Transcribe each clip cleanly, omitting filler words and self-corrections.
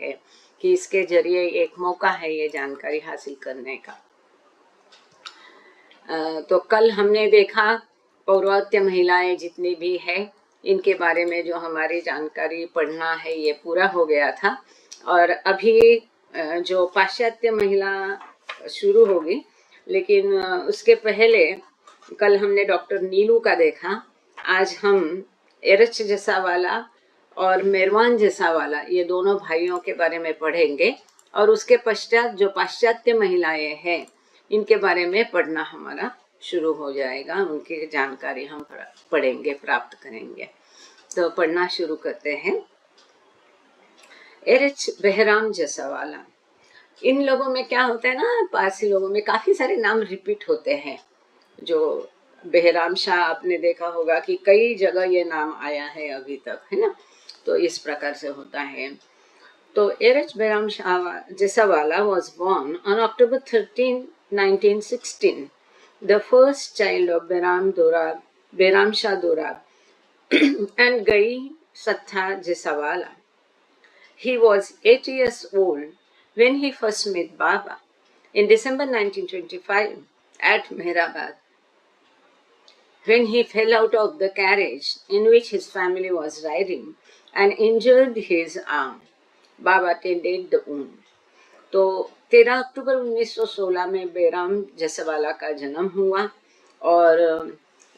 हैं कि इसके जरिए एक मौका है ये जानकारी हासिल करने का। तो कल हमने देखा पौरोहित्य महिलाएं जितनी भी है इनके बारे में जो हमारी जानकारी पढ़ना है ये पूरा हो गया था। और अभी जो पाश्चात्य महिला शुरू होगी, लेकिन उसके पहले कल हमने डॉक्टर नीलू का देखा। आज हम एरच जसावाला और मेरवान जसावाला ये दोनों भाइयों के बारे में पढ़ेंगे और उसके पश्चात जो पाश्चात्य महिलाएं हैं इनके बारे में पढ़ना हमारा शुरू हो जाएगा। उनकी जानकारी हम पढ़ेंगे, प्राप्त करेंगे। तो पढ़ना शुरू करते हैं। एरच बहराम जसावाला। इन लोगों में क्या होता है ना, पारसी लोगों में काफी सारे नाम रिपीट होते हैं। जो बहराम शाह आपने देखा होगा कि कई जगह ये नाम आया है अभी तक, है ना। तो इस प्रकार से होता है। तो Erach Bahram Shah जसावाला was born on October 13, 1916, the first child of Behram Shah Dorab and Gai Sattha Jessawala. He was 8 years old when he first met Baba in December 1925 at Mehrabad, when he fell out of the carriage in which his family was riding and injured his arm. Baba tended the wound. तो 13 अक्टूबर 1916 में बेराम जसवाला का जन्म हुआ। और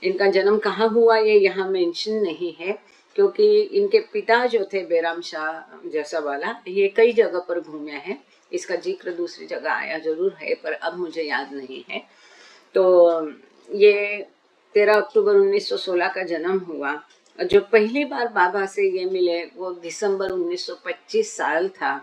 इनका जन्म कहाँ हुआ ये यहाँ मेंशन नहीं है, क्योंकि इनके पिता जो थे बेराम शाह जसवाला ये कई जगह पर घूमे हैं। इसका जिक्र दूसरी जगह आया जरूर है पर अब मुझे याद नहीं है। तो ये 13 अक्टूबर 1916 का जन्म हुआ। जो पहली बार बाबा से ये मिले वो दिसंबर 1925 साल था।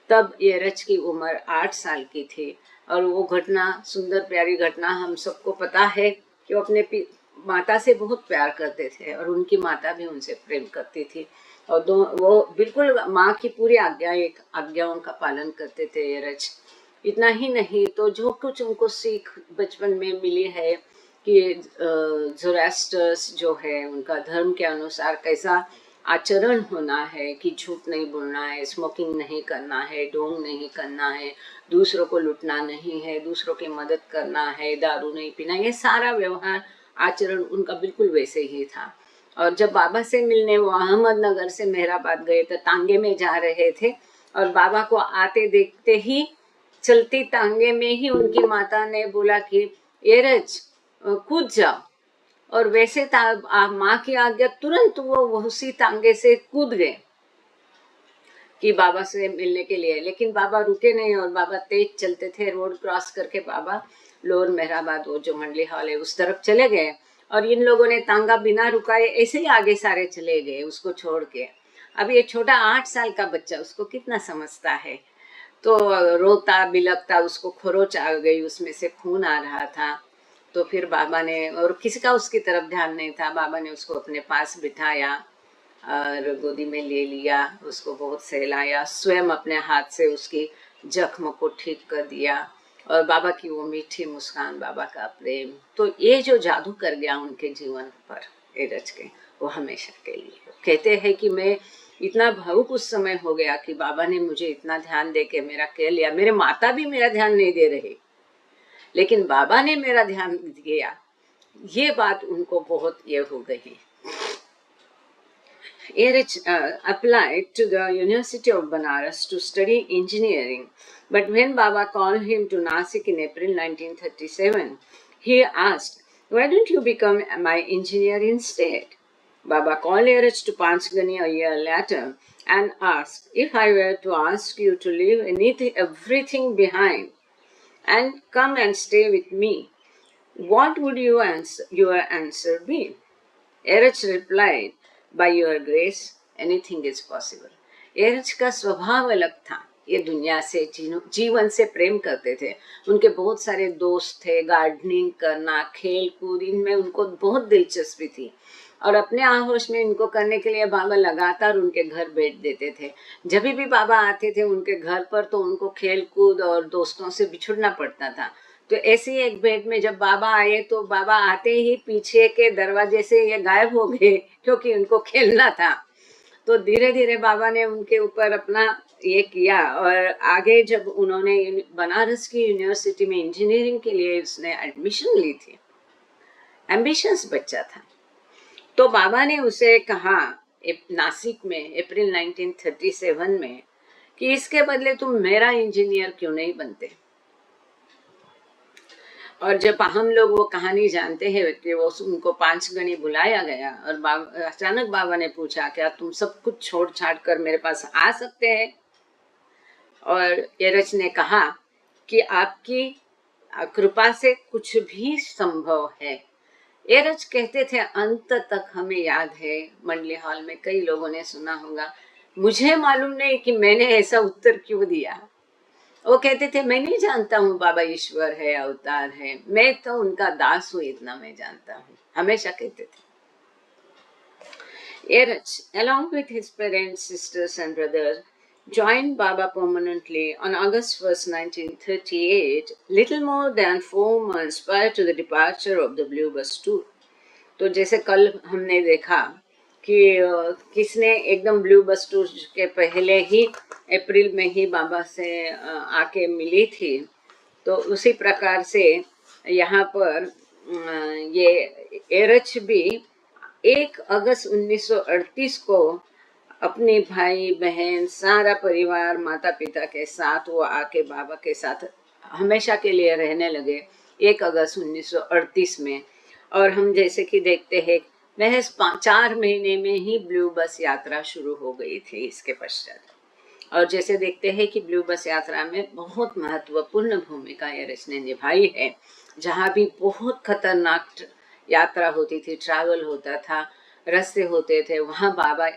तब एरच की उम्र 8 साल की थी। और वो घटना, सुंदर प्यारी घटना, हम सबको पता है कि वो अपने माता से बहुत प्यार करते थे और उनकी माता भी उनसे प्रेम करती थी। और वो बिल्कुल माँ की पूरी आज्ञाओं का पालन करते थे एरच। इतना ही नहीं तो जो कुछ उनको सीख बचपन में मिली है कि ज़ोरास्ट्रस जो है उनका धर्म के अनुसार कैसा आचरण होना है, कि झूठ नहीं बोलना है, स्मोकिंग नहीं करना है, ढोंग नहीं करना है, दूसरों को लूटना नहीं है, दूसरों की मदद करना है, दारू नहीं पीना, ये सारा व्यवहार आचरण उनका बिल्कुल वैसे ही था। और जब बाबा से मिलने वो अहमदनगर से मेहराबाद गए तो तांगे में जा रहे थे और बाबा को आते देखते ही चलती तांगे में ही उनकी माता ने बोला कि एरच कूद जाओ। और वैसे माँ की आज्ञा तुरंत वो उसी तांगे से कूद गए कि बाबा से मिलने के लिए। लेकिन बाबा रुके नहीं और बाबा तेज चलते थे। रोड क्रॉस करके बाबा लोअर मेहराबाद वो जो मंडली हॉल है उस तरफ चले गए और इन लोगों ने तांगा बिना रुकाए ऐसे ही आगे सारे चले गए उसको छोड़ के। अब ये छोटा 8 साल का बच्चा उसको कितना समझता है। तो रोता बिलकता, उसको खरोच आ गई, उसमें से खून आ रहा था। तो फिर बाबा ने, और किसी का उसकी तरफ ध्यान नहीं था, बाबा ने उसको अपने पास बिठाया और गोदी में ले लिया, उसको बहुत सहलाया, स्वयं अपने हाथ से उसकी जख्म को ठीक कर दिया। और बाबा की वो मीठी मुस्कान, बाबा का प्रेम, तो ये जो जादू कर गया उनके जीवन पर एरच के, वो हमेशा के लिए। कहते हैं कि मैं इतना भावुक उस समय हो गया कि बाबा ने मुझे इतना ध्यान दे के मेरा कह लिया। मेरे माता भी मेरा ध्यान नहीं दे रहे लेकिन बाबा ने मेरा ध्यान दिया, ये बात उनको बहुत ये हो गई। Erich applied to the University of Banaras to study engineering, but when Baba called him to Nasik in April 1937, he asked, "Why don't you become my engineer instead?" Baba called Erich to Panchgani a year later and asked, "If I were to ask you to leave everything behind and come and stay with me, what would your answer be?" Erich replied, "By your grace, anything is possible." Erach का स्वभाव अलग था। ये दुनिया से, जीवन से प्रेम करते थे। उनके बहुत सारे दोस्त थे, गार्डनिंग करना, खेल कूद, इनमें उनको बहुत दिलचस्पी थी। और अपने आहोश में इनको करने के लिए बाबा लगातार उनके घर बैठ देते थे। जब भी बाबा आते थे उनके घर पर तो उनको खेल कूद और दोस्तों से बिछुड़ना पड़ता था। तो ऐसी एक भेंट में जब बाबा आए तो बाबा आते ही पीछे के दरवाजे से ये गायब हो गए, क्योंकि उनको खेलना था। तो धीरे धीरे बाबा ने उनके ऊपर अपना ये किया और आगे जब उन्होंने बनारस की यूनिवर्सिटी में इंजीनियरिंग के लिए उसने एडमिशन ली थी, एम्बिशियस बच्चा था, तो बाबा ने उसे कहा नासिक में अप्रैल 1937 में कि इसके बदले तुम मेरा इंजीनियर क्यों नहीं बनते। और जब हम लोग वो कहानी जानते हैं कि वो उनको 5 गणी बुलाया गया और अचानक बाबा ने पूछा क्या तुम सब कुछ छोड़ छाड़ कर मेरे पास आ सकते हैं, और एरच ने कहा कि आपकी कृपा से कुछ भी संभव है। एरच कहते थे, अंत तक हमें याद है, मंडली हॉल में कई लोगों ने सुना होगा, मुझे मालूम नहीं कि मैंने ऐसा उत्तर क्यों दिया। वो कहते थे मैं नहीं जानता हूँ बाबा ईश्वर है, अवतार है, मैं तो उनका दास हूँ, इतना मैं जानता हूँ, हमेशा कहते थे। Erach, along with his parents, sisters and brothers, joined Baba permanently on August 1st, 1938, little more than 4 months prior to the departure of the Blue Bus tour. तो जैसे कल हमने देखा कि किसने एकदम ब्लू बस टूर के पहले ही अप्रैल में ही बाबा से आके मिली थी, तो उसी प्रकार से यहाँ पर ये एरच भी 1 अगस्त 1938 को अपने भाई बहन सारा परिवार माता पिता के साथ वो आके बाबा के साथ हमेशा के लिए रहने लगे 1 अगस्त 1938 में। और हम जैसे कि देखते हैं महज 4 महीने में ही ब्लू बस यात्रा शुरू हो गई थी इसके पश्चात। और जैसे देखते हैं कि ब्लू बस यात्रा में बहुत महत्वपूर्ण भूमिका एरच ने निभाई है। जहाँ भी बहुत खतरनाक यात्रा होती थी, ट्रैवल होता था, रास्ते होते थे, वहाँ बाबा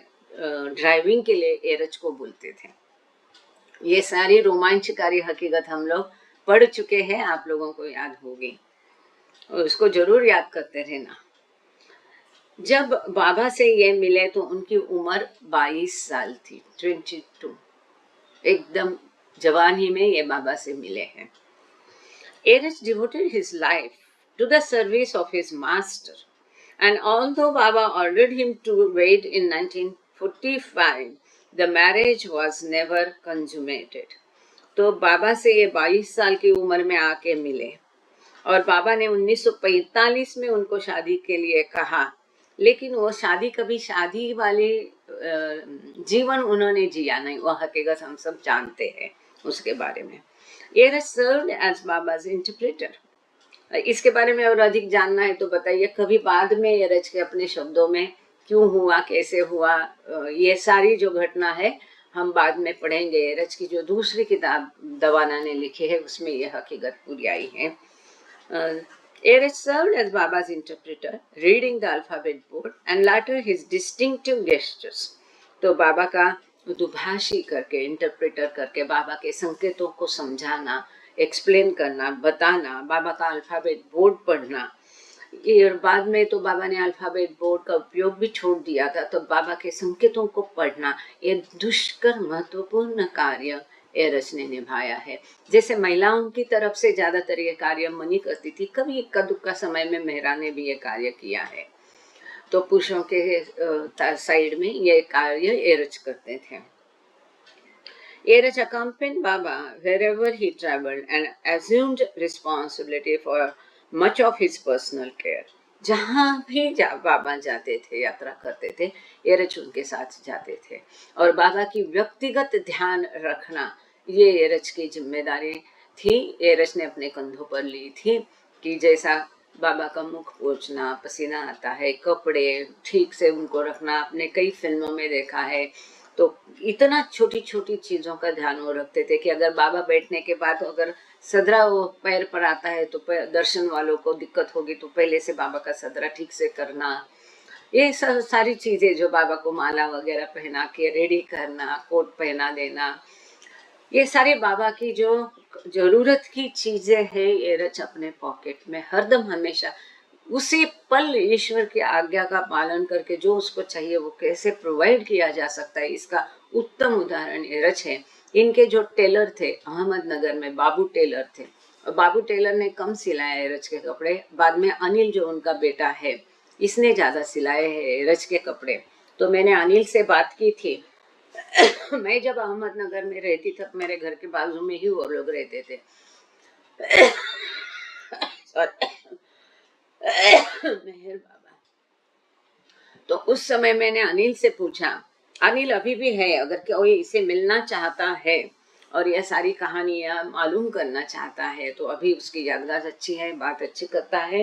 ड्राइविंग के लिए एरच को बोलते थे। ये सारी रोमांचकारी हकीकत हम लोग पढ़ चुके हैं, आप लोगों को याद होगी, और उसको जरूर याद करते रहना। जब बाबा से ये मिले तो उनकी उम्र 22 साल थी, 22, एकदम जवानी में ये बाबा से मिले हैं। Erach devoted his life to the service of his master, and although Baba ordered him to wed in 1945, the marriage was never consummated. तो बाबा से ये 22 साल की उम्र में आके मिले और बाबा ने 1945 में उनको शादी के लिए कहा, लेकिन वो शादी कभी शादी वाले जीवन उन्होंने जिया नहीं, वो हकीकत हम सब जानते हैं उसके बारे में। Erach served as बाबाज interpreter. इसके बारे में और अधिक जानना है तो बताइए, कभी बाद में एरच के अपने शब्दों में क्यों हुआ, कैसे हुआ, ये सारी जो घटना है हम बाद में पढ़ेंगे। एरच की जो दूसरी किताब दवाना ने लिखी है उसमें ये हकीकत पूरी आई है। Erich served as Baba's interpreter, reading the alphabet board and later his distinctive gestures. तो बाबा का दुभाषी करके, इंटरप्रेटर करके बाबा के संकेतों को समझाना, एक्सप्लेन करना, बताना, बाबा का अल्फाबेट बोर्ड पढ़ना। ये बाद में तो बाबा ने अल्फाबेट बोर्ड का उपयोग भी छोड़ दिया था, तो बाबा के संकेतों को पढ़ना, ये दुष्कर महत्वपूर्ण कार्य एरच ने निभाया है। जैसे महिलाओं की तरफ से ज्यादातर ये कार्य मनी करती थी, कभी इक्का दुक्का समय में मेहरा ने भी ये कार्य किया है, तो पुरुषों के साइड में ये कार्य एरच करते थे। Erach accompanied Baba wherever he traveled and assumed responsibility for much of his personal care. जहाँ भी बाबा जाते थे, यात्रा करते थे, एरच उनके साथ जाते थे और बाबा की व्यक्तिगत ध्यान रखना ये एरच की जिम्मेदारी थी। एरच ने अपने कंधों पर ली थी कि जैसा बाबा का मुख पोंछना, पसीना आता है, कपड़े ठीक से उनको रखना, आपने कई फिल्मों में देखा है, तो इतना छोटी छोटी चीजों का ध्यान वो रखते थे कि अगर बाबा बैठने के बाद अगर सदरा वो पैर पर आता है तो दर्शन वालों को दिक्कत होगी, तो पहले से बाबा का सदरा ठीक से करना, ये सारी चीजें जो बाबा को माला वगैरह पहना के रेडी करना, कोट पहना देना, ये सारे बाबा की जो जरूरत की चीजें है एरच अपने पॉकेट में हरदम हमेशा उसी पल ईश्वर की आज्ञा का पालन करके जो उसको चाहिए वो कैसे प्रोवाइड किया जा सकता है, इसका उत्तम उदाहरण एरच है। इनके जो टेलर थे अहमदनगर में, बाबू टेलर थे, और बाबू टेलर ने कम सिलाया एरच के कपड़े, बाद में अनिल जो उनका बेटा है इसने ज्यादा सिलाए हैं एरच के कपड़े। तो मैंने अनिल से बात की थी मैं जब अहमदनगर में रहती तब मेरे घर के बाजू में ही वो लोग रहते थे। मेहर बाबा। तो उस समय मैंने अनिल से पूछा, अनिल अभी भी है, अगर कोई इसे मिलना चाहता है और यह सारी कहानियां मालूम करना चाहता है तो अभी उसकी याददाश्त अच्छी है, बात अच्छी करता है,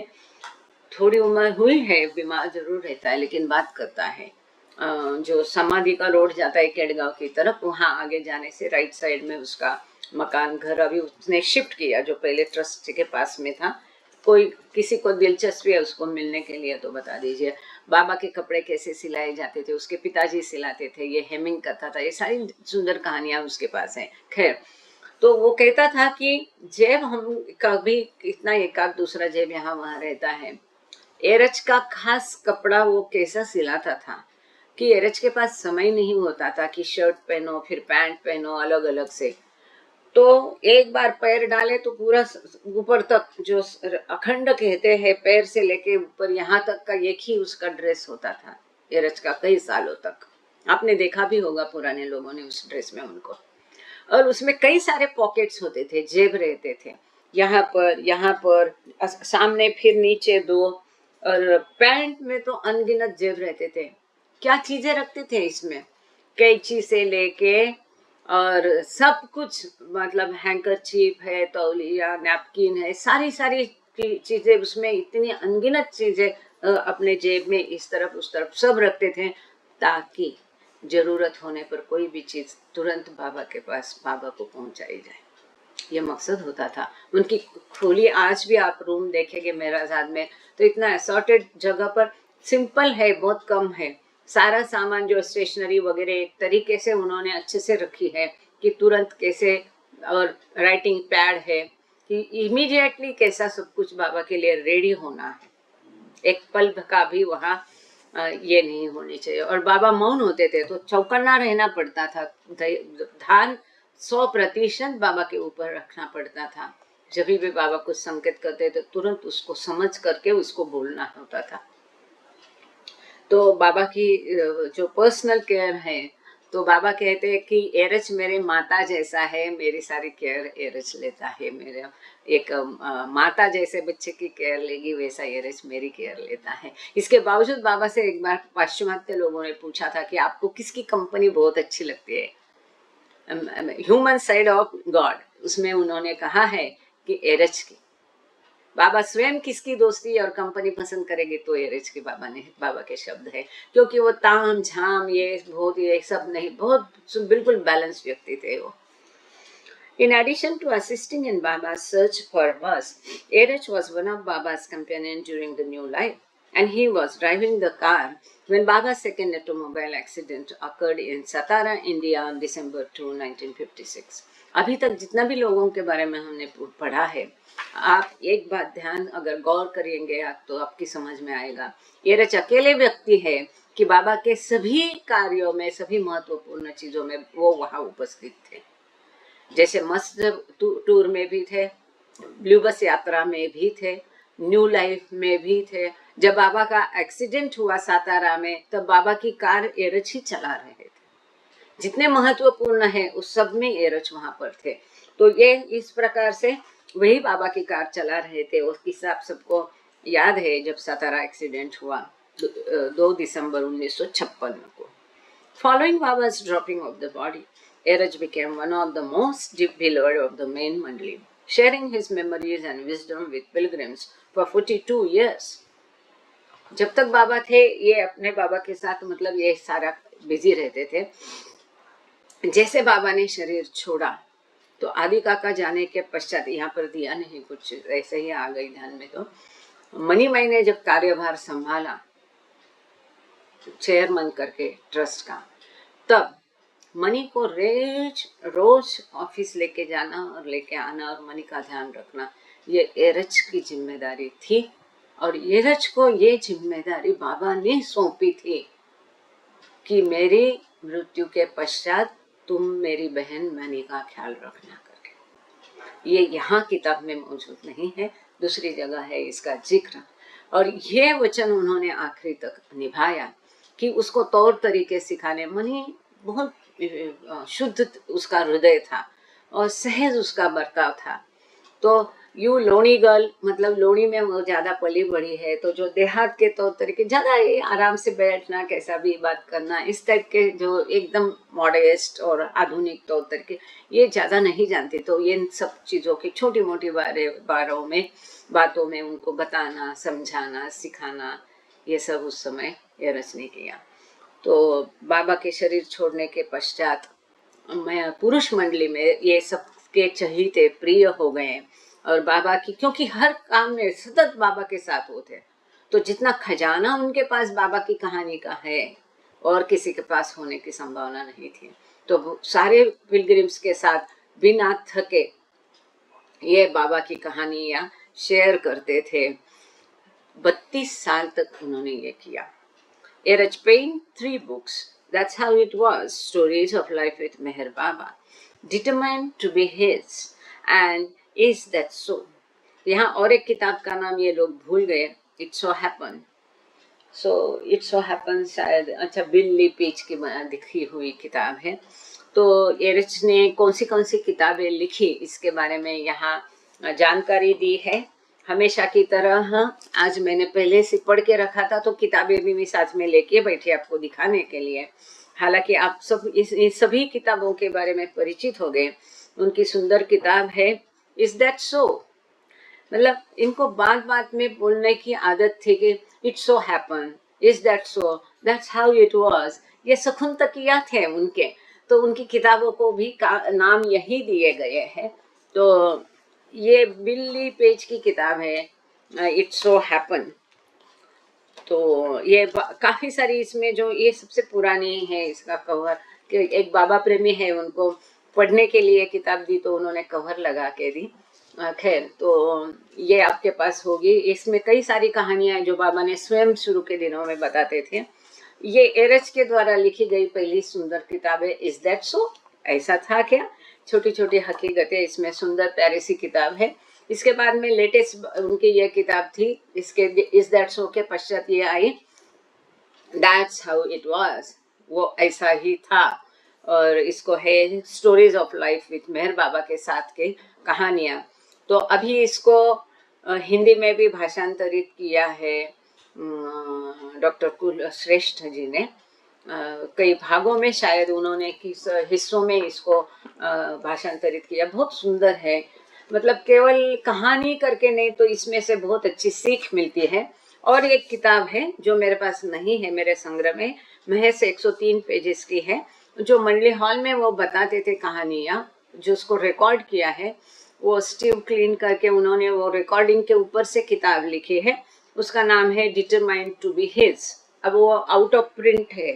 थोड़ी उम्र हुई है, बीमार जरूर रहता है लेकिन बात करता है। जो समाधि का रोड जाता है केड़गांव की तरफ, वहां आगे जाने से राइट साइड में उसका मकान घर अभी उसने शिफ्ट किया, जो पहले ट्रस्ट के पास में था। कोई किसी को दिलचस्पी है उसको मिलने के लिए तो बता दीजिए। बाबा के कपड़े कैसे सिलाए जाते थे, उसके पिताजी सिलाते थे, ये हेमिंग करता था, ये सारी सुंदर कहानियां उसके पास हैं। खैर, तो वो कहता था कि जब हम कभी इतना एक आध दूसरा जब यहाँ वहां रहता है, एरज का खास कपड़ा वो कैसा सिलाता था कि एरज के पास समय नहीं होता था कि शर्ट पहनो फिर पैंट पहनो अलग अलग से। तो एक बार पैर डाले तो पूरा ऊपर तक, जो अखंड कहते हैं, पैर से लेके ऊपर यहाँ तक का एक ही उसका ड्रेस होता था एरज का, कई सालों तक। आपने देखा भी होगा पुराने लोगों ने उस ड्रेस में उनको। और उसमें कई सारे पॉकेट्स होते थे, जेब रहते थे, यहाँ पर सामने, फिर नीचे दो। और पैंट में तो अनगिनत जेब रहते थे। क्या चीजें रखते थे इसमें, कैंची से लेके और सब कुछ, मतलब हैंकरचीफ है, तौलिया, नैपकिन है, सारी सारी चीजें उसमें, इतनी अनगिनत चीजें अपने जेब में इस तरफ उस तरफ सब रखते थे, ताकि जरूरत होने पर कोई भी चीज तुरंत बाबा के पास, बाबा को पहुंचाई जाए। ये मकसद होता था उनकी खोली। आज भी आप रूम देखेंगे मेराजाद में तो इतना असॉर्टेड जगह पर, सिंपल है, बहुत कम है, सारा सामान जो स्टेशनरी वगैरह एक तरीके से उन्होंने अच्छे से रखी है कि तुरंत कैसे, और राइटिंग पैड है कि इमीडिएटली कैसा सब कुछ बाबा के लिए रेडी होना है, एक पल का भी वहाँ ये नहीं होनी चाहिए। और बाबा मौन होते थे तो चौकन्ना रहना पड़ता था, ध्यान 100% बाबा के ऊपर रखना पड़ता था। जब भी बाबा कुछ संकेत करते तो तुरंत उसको समझ करके उसको बोलना होता था। तो बाबा की जो पर्सनल केयर है, तो बाबा कहते हैं कि एरच मेरे माता जैसा है, मेरी सारी केयर एरच लेता है। मेरे एक माता जैसे बच्चे की केयर लेगी वैसा एरच मेरी केयर लेता है। इसके बावजूद बाबा से एक बार पाश्चिमात्य लोगों ने पूछा था कि आपको किसकी कंपनी बहुत अच्छी लगती है, ह्यूमन साइड ऑफ गॉड, उसमें उन्होंने कहा है कि एरच की। बाबा स्वयं किसकी दोस्ती और कंपनी पसंद करेंगे तो एरच के बाबा के शब्द है, क्योंकि वो ताम झाम ये बहुत ये सब नहीं, बहुत बिल्कुल बैलेंस व्यक्ति थे वो। In addition to assisting in Baba's search for us, Erech was one of Baba's companions during the new life, and he was driving the car when Baba's second automobile accident occurred in Satara, India on December 2, 1956. अभी तक जितना भी लोगों के बारे में हमने पढ़ा है, आप एक बात ध्यान अगर गौर करेंगे आप तो आपकी समझ में आएगा, एरच अकेले व्यक्ति है कि बाबा के सभी कार्यों में, सभी महत्वपूर्ण चीजों में वो वहां उपस्थित थे। जैसे मस्त टूर में भी थे, ब्लू बस यात्रा में भी थे, न्यू लाइफ में भी थे। जब बाबा का एक्सीडेंट हुआ सातारा में, तब बाबा की कार एरच ही चला रहे थे। जितने महत्वपूर्ण है उस सब में एरच वहां पर थे। तो ये इस प्रकार से वही बाबा की कार चला रहे थे। उस किस्सा आप सबको याद है, जब सातारा एक्सीडेंट हुआ 2 दिसंबर 1956 को। Following Baba's dropping of the body, Eraj became one of the most deep beloved of the main mandali, sharing his memories and wisdom with pilgrims for 42 years. जब तक बाबा थे ये अपने बाबा के साथ, मतलब ये सारा बिजी रहते थे। जैसे बाबा ने शरीर छोड़ा तो आदि काका जाने के पश्चात, यहाँ पर दिया नहीं कुछ, ऐसे ही आ गई ध्यान में, तो मनी माई ने जब कार्यभार संभाला चेयरमैन करके ट्रस्ट का, तब मनी को रोज ऑफिस लेके जाना और लेके आना और मनी का ध्यान रखना, ये एरच की जिम्मेदारी थी। और एरच को ये जिम्मेदारी बाबा ने सौंपी थी कि मेरी मृत्यु के पश्चात तुम मेरी बहन मनी का ख्याल रखना करके। ये यहाँ किताब में मौजूद नहीं है, दूसरी जगह है इसका जिक्र। और ये वचन उन्होंने आखिरी तक निभाया कि उसको तौर तरीके सिखाने। मनी बहुत शुद्ध उसका हृदय था और सहज उसका बर्ताव था। तो यू लोनी गर्ल, मतलब लोनी में वो ज्यादा पली बड़ी है, तो जो देहात के तौर तरीके ज्यादा ये आराम से बैठना, कैसा भी बात करना, इस टाइप के जो एकदम मॉडेस्ट और आधुनिक तौर तरीके ये ज्यादा नहीं जानती। तो ये सब चीजों की छोटी मोटी बातों में उनको बताना, समझाना, सिखाना, ये सब उस समय एरच ने किया। तो बाबा के शरीर छोड़ने के पश्चात मैं पुरुष मंडली में ये सब के चहीते प्रिय हो गए और बाबा की, क्योंकि हर काम में सतत बाबा के साथ होते, तो जितना खजाना उनके पास बाबा की कहानी का है और किसी के पास होने की संभावना नहीं थी। तो सारे पिलग्रिम्स के साथ बिना थके ये बाबा की कहानियां शेयर करते थे। 32 साल तक उन्होंने ये किया। Erich penned 3 books. That's how it was. Stories of Life with Meher Baba. Determined to be his. And is that so? यहाँ और एक किताब का नाम ये लोग भूल गए, It So Happened. So It So Happened शायद, अच्छा, बिल्ली पीच की लिखी हुई किताब है। तो एरिच ने कौन सी किताबें लिखी इसके बारे में यहाँ जानकारी दी है। हमेशा की तरह आज मैंने पहले से पढ़ के रखा था, तो किताबें भी मैं साथ में लेके बैठी आपको दिखाने के लिए। हालांकि आप सब इस सभी किताबों के बारे में परिचित हो गए। उनकी सुंदर किताब है इज दैट सो, मतलब इनको बात बात में बोलने की आदत थी कि it so happen, is that so, that's how it was. ये सकुन तकिया थे उनके, तो उनकी किताबों को भी नाम यही दिए गए हैं। तो ये बिल्ली पेज की किताब है इट सो हैपन। तो ये काफी सारी इसमें जो ये सबसे पुरानी है इसका कवर, कि एक बाबा प्रेमी है उनको पढ़ने के लिए किताब दी तो उन्होंने कवर लगा के दी। खैर, तो ये आपके पास होगी। इसमें कई सारी कहानियां हैं जो बाबा ने स्वयं शुरू के दिनों में बताते थे। ये एरच के द्वारा लिखी गई पहली सुंदर किताब है इज दैट सो, ऐसा था क्या। छोटी छोटी हकीकतें इसमें, सुंदर प्यारी सी किताब है। इसके बाद में लेटेस्ट उनकी यह किताब थी, इसके इज दैट सो के पश्चात ये I that's how it was, वो ऐसा ही था। और इसको है stories of life with Meher Baba के साथ के कहानियां। तो अभी इसको हिंदी में भी भाषांतरित किया है डॉक्टर कुल श्रेष्ठ जी ने। कई भागों में शायद उन्होंने किस हिस्सों में इसको भाषांतरित किया। बहुत सुंदर है, मतलब केवल कहानी करके नहीं, तो इसमें से बहुत अच्छी सीख मिलती है। और एक किताब है जो मेरे पास नहीं है मेरे संग्रह में, महज 103 पेजेस की है, जो मंडली हॉल में वो बताते थे कहानियाँ, जो उसको रिकॉर्ड किया है वो स्टीव क्लीन करके उन्होंने वो रिकॉर्डिंग के ऊपर से किताब लिखी है। उसका नाम है डिटरमाइंड टू बी हिज। अब वो आउट ऑफ प्रिंट है,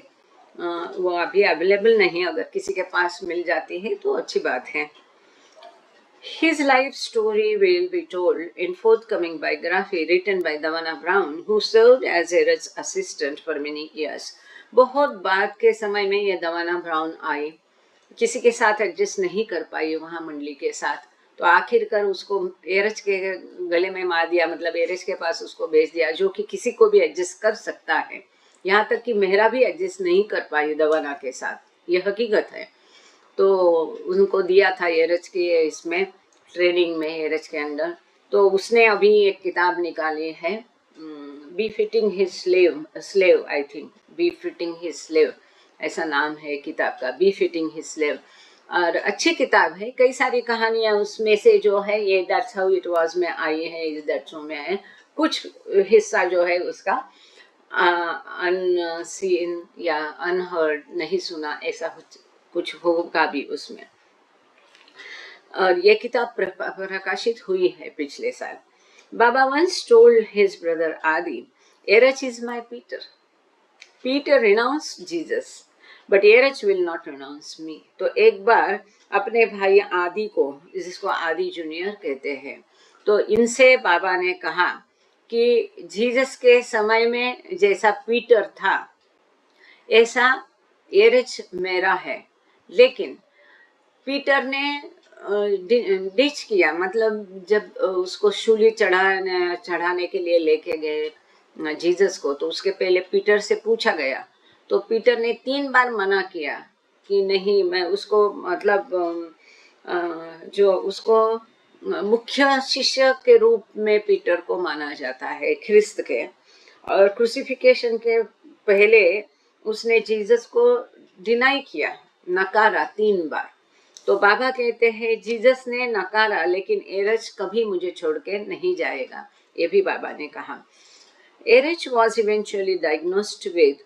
वो अभी अवेलेबल नहीं, अगर किसी के पास मिल जाती है तो अच्छी बात है। His life story will be told in forthcoming biography written by Davana Brown, who served as Eric's assistant for many years. बहुत बाद के समय में ये दवाना ब्राउन आई, किसी के साथ एडजस्ट नहीं कर पाई वहाँ मंडली के साथ, तो आखिरकार उसको एरच के गले में मार दिया, मतलब एरच के पास उसको भेज दिया, जो कि किसी को भी एडजस्ट कर सकता है। यहाँ तक कि मेहरा भी एडजस्ट नहीं कर पाई दवाना के साथ, ये हकीकत है। तो उनको दिया था एरच के इसमें ट्रेनिंग में, एरच के अंदर। तो उसने अभी एक किताब निकाली है, be fitting his slave I think, be fitting his slave ऐसा नाम है किताब का, बी फिटिंग हिज स्लेव। और अच्छी किताब है, कई सारी कहानियां उसमें से जो है ये दैट्स हाउ इट वाज में आई है, इज दैट सो में है। कुछ हिस्सा जो है उसका अनसीन या अनहर्ड, नहीं सुना, ऐसा कुछ होगा भी उसमें। और ये किताब प्रकाशित हुई है पिछले साल। Baba once told his brother Adi, Eruch is my Peter, Peter renounced Jesus but Eruch will not renounce me. तो एक बार अपने भाई आदि को, जिसको आदि जूनियर कहते हैं, तो इनसे बाबा ने कहा कि जीसस के समय में जैसा पीटर था ऐसा एरच मेरा है। लेकिन पीटर ने डिच किया, मतलब जब उसको शूली चढ़ाने के लिए लेके गए जीसस को, तो उसके पहले पीटर से पूछा गया, तो पीटर ने 3 बार मना किया कि नहीं मैं उसको मतलब जो उसको मुख्य शिष्य के रूप में पीटर को माना जाता है ख्रिस्त के, और क्रूसिफिकेशन के पहले उसने जीसस को डिनाई किया, नकारा 3 बार। तो बाबा कहते हैं जीसस ने नकारा लेकिन एरज कभी मुझे छोड़ के नहीं जाएगा, ये भी बाबा ने कहा। एरज was eventually diagnosed with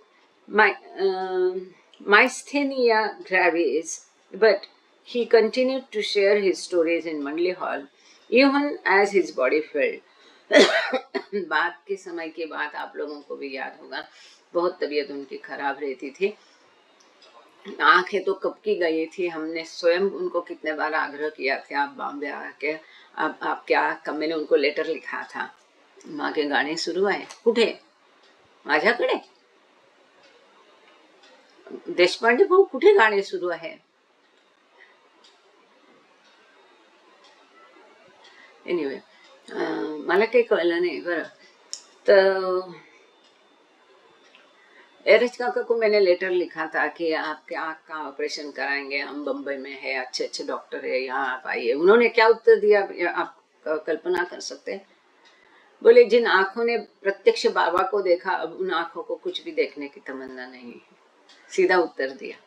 myasthenia gravis, but he continued to share his stories in Manly Hall even as his body failed. बाद के समय की बात आप लोगों को भी याद होगा, बहुत तबीयत उनकी खराब रहती थी, आंखें तो कब की गई थी। हमने स्वयं उनको कितने बार आग्रह किया था आप बॉम्बे आके आप क्या कब, मैंने उनको लेटर लिखा था, मागे गाणे सुरू आहे कुठे माझ्याकडे, देशपांडे भाऊ कुठे गाणे सुरू आहे। एनिवे मला काही कळलं नाही बरं। तर एरज काका को मैंने लेटर लिखा था कि आपके आँख का ऑपरेशन कराएंगे, हम बम्बई में है, अच्छे अच्छे डॉक्टर है, यहाँ आप आइए। उन्होंने क्या उत्तर दिया आप कल्पना कर सकते हैं? बोले जिन आंखों ने प्रत्यक्ष बाबा को देखा अब उन आंखों को कुछ भी देखने की तमन्ना नहीं है, सीधा उत्तर दिया।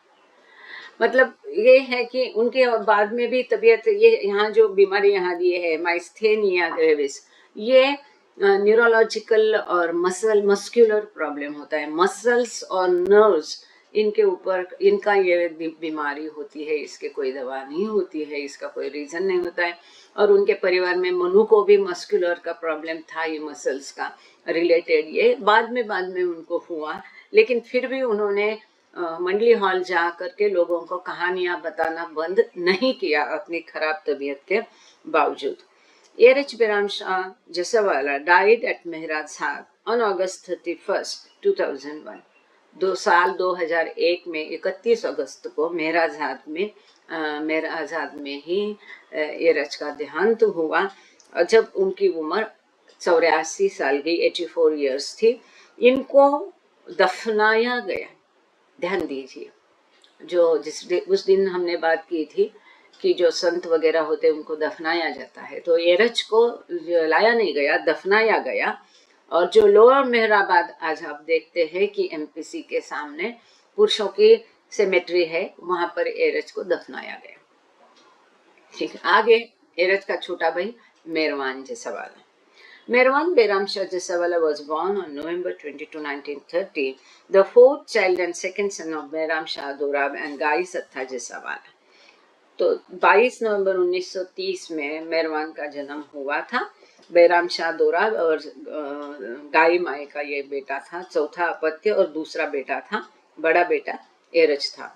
मतलब ये है कि उनके बाद में भी तबीयत, ये यहाँ जो बीमारी यहाँ दी है माइस्थेनिया ग्रेविस, ये न्यूरोलॉजिकल और मस्कुलर प्रॉब्लम होता है, मसल्स और नर्व्स इनके ऊपर इनका ये बीमारी होती है, इसके कोई दवा नहीं होती है, इसका कोई रीजन नहीं होता है। और उनके परिवार में मनु को भी मस्कुलर का प्रॉब्लम था, ये मसल्स का रिलेटेड, ये बाद में उनको हुआ, लेकिन फिर भी उन्होंने मंडली हॉल जा करके लोगों को कहानियां बताना बंद नहीं किया अपनी खराब तबीयत के बावजूद। Eruch Biram Shah Jessawala died at Meherazad on August 31, 2001। 2001 में 31 अगस्त को मेहराज में ही एरच का देहांत हुआ, जब उनकी उम्र 84 साल की 84 इयर्स थी। इनको दफनाया गया, ध्यान दीजिए, जो उस दिन हमने बात की थी कि जो संत वगैरह होते उनको दफनाया जाता है, तो एरच को लाया नहीं गया, दफनाया गया। और जो लोअर मेहराबाद आज आप देखते हैं कि एमपीसी के सामने पुरुषों की सेमेट्री है, वहां पर एरच को दफनाया गया। ठीक, आगे एरच का छोटा भाई Merwan जसवाला। Merwan Beram Shah Jasawala was born on November 22, 1930, the fourth child and second son of Beram Shah Dorab and Gai Sattha Jasawala. तो 22 नवंबर 1930 में मेरवान का जन्म हुआ था। बेराम शाह दोराब और गाई माई का ये बेटा था, चौथा अपत्य, और दूसरा बेटा था, बड़ा बेटा एरज था।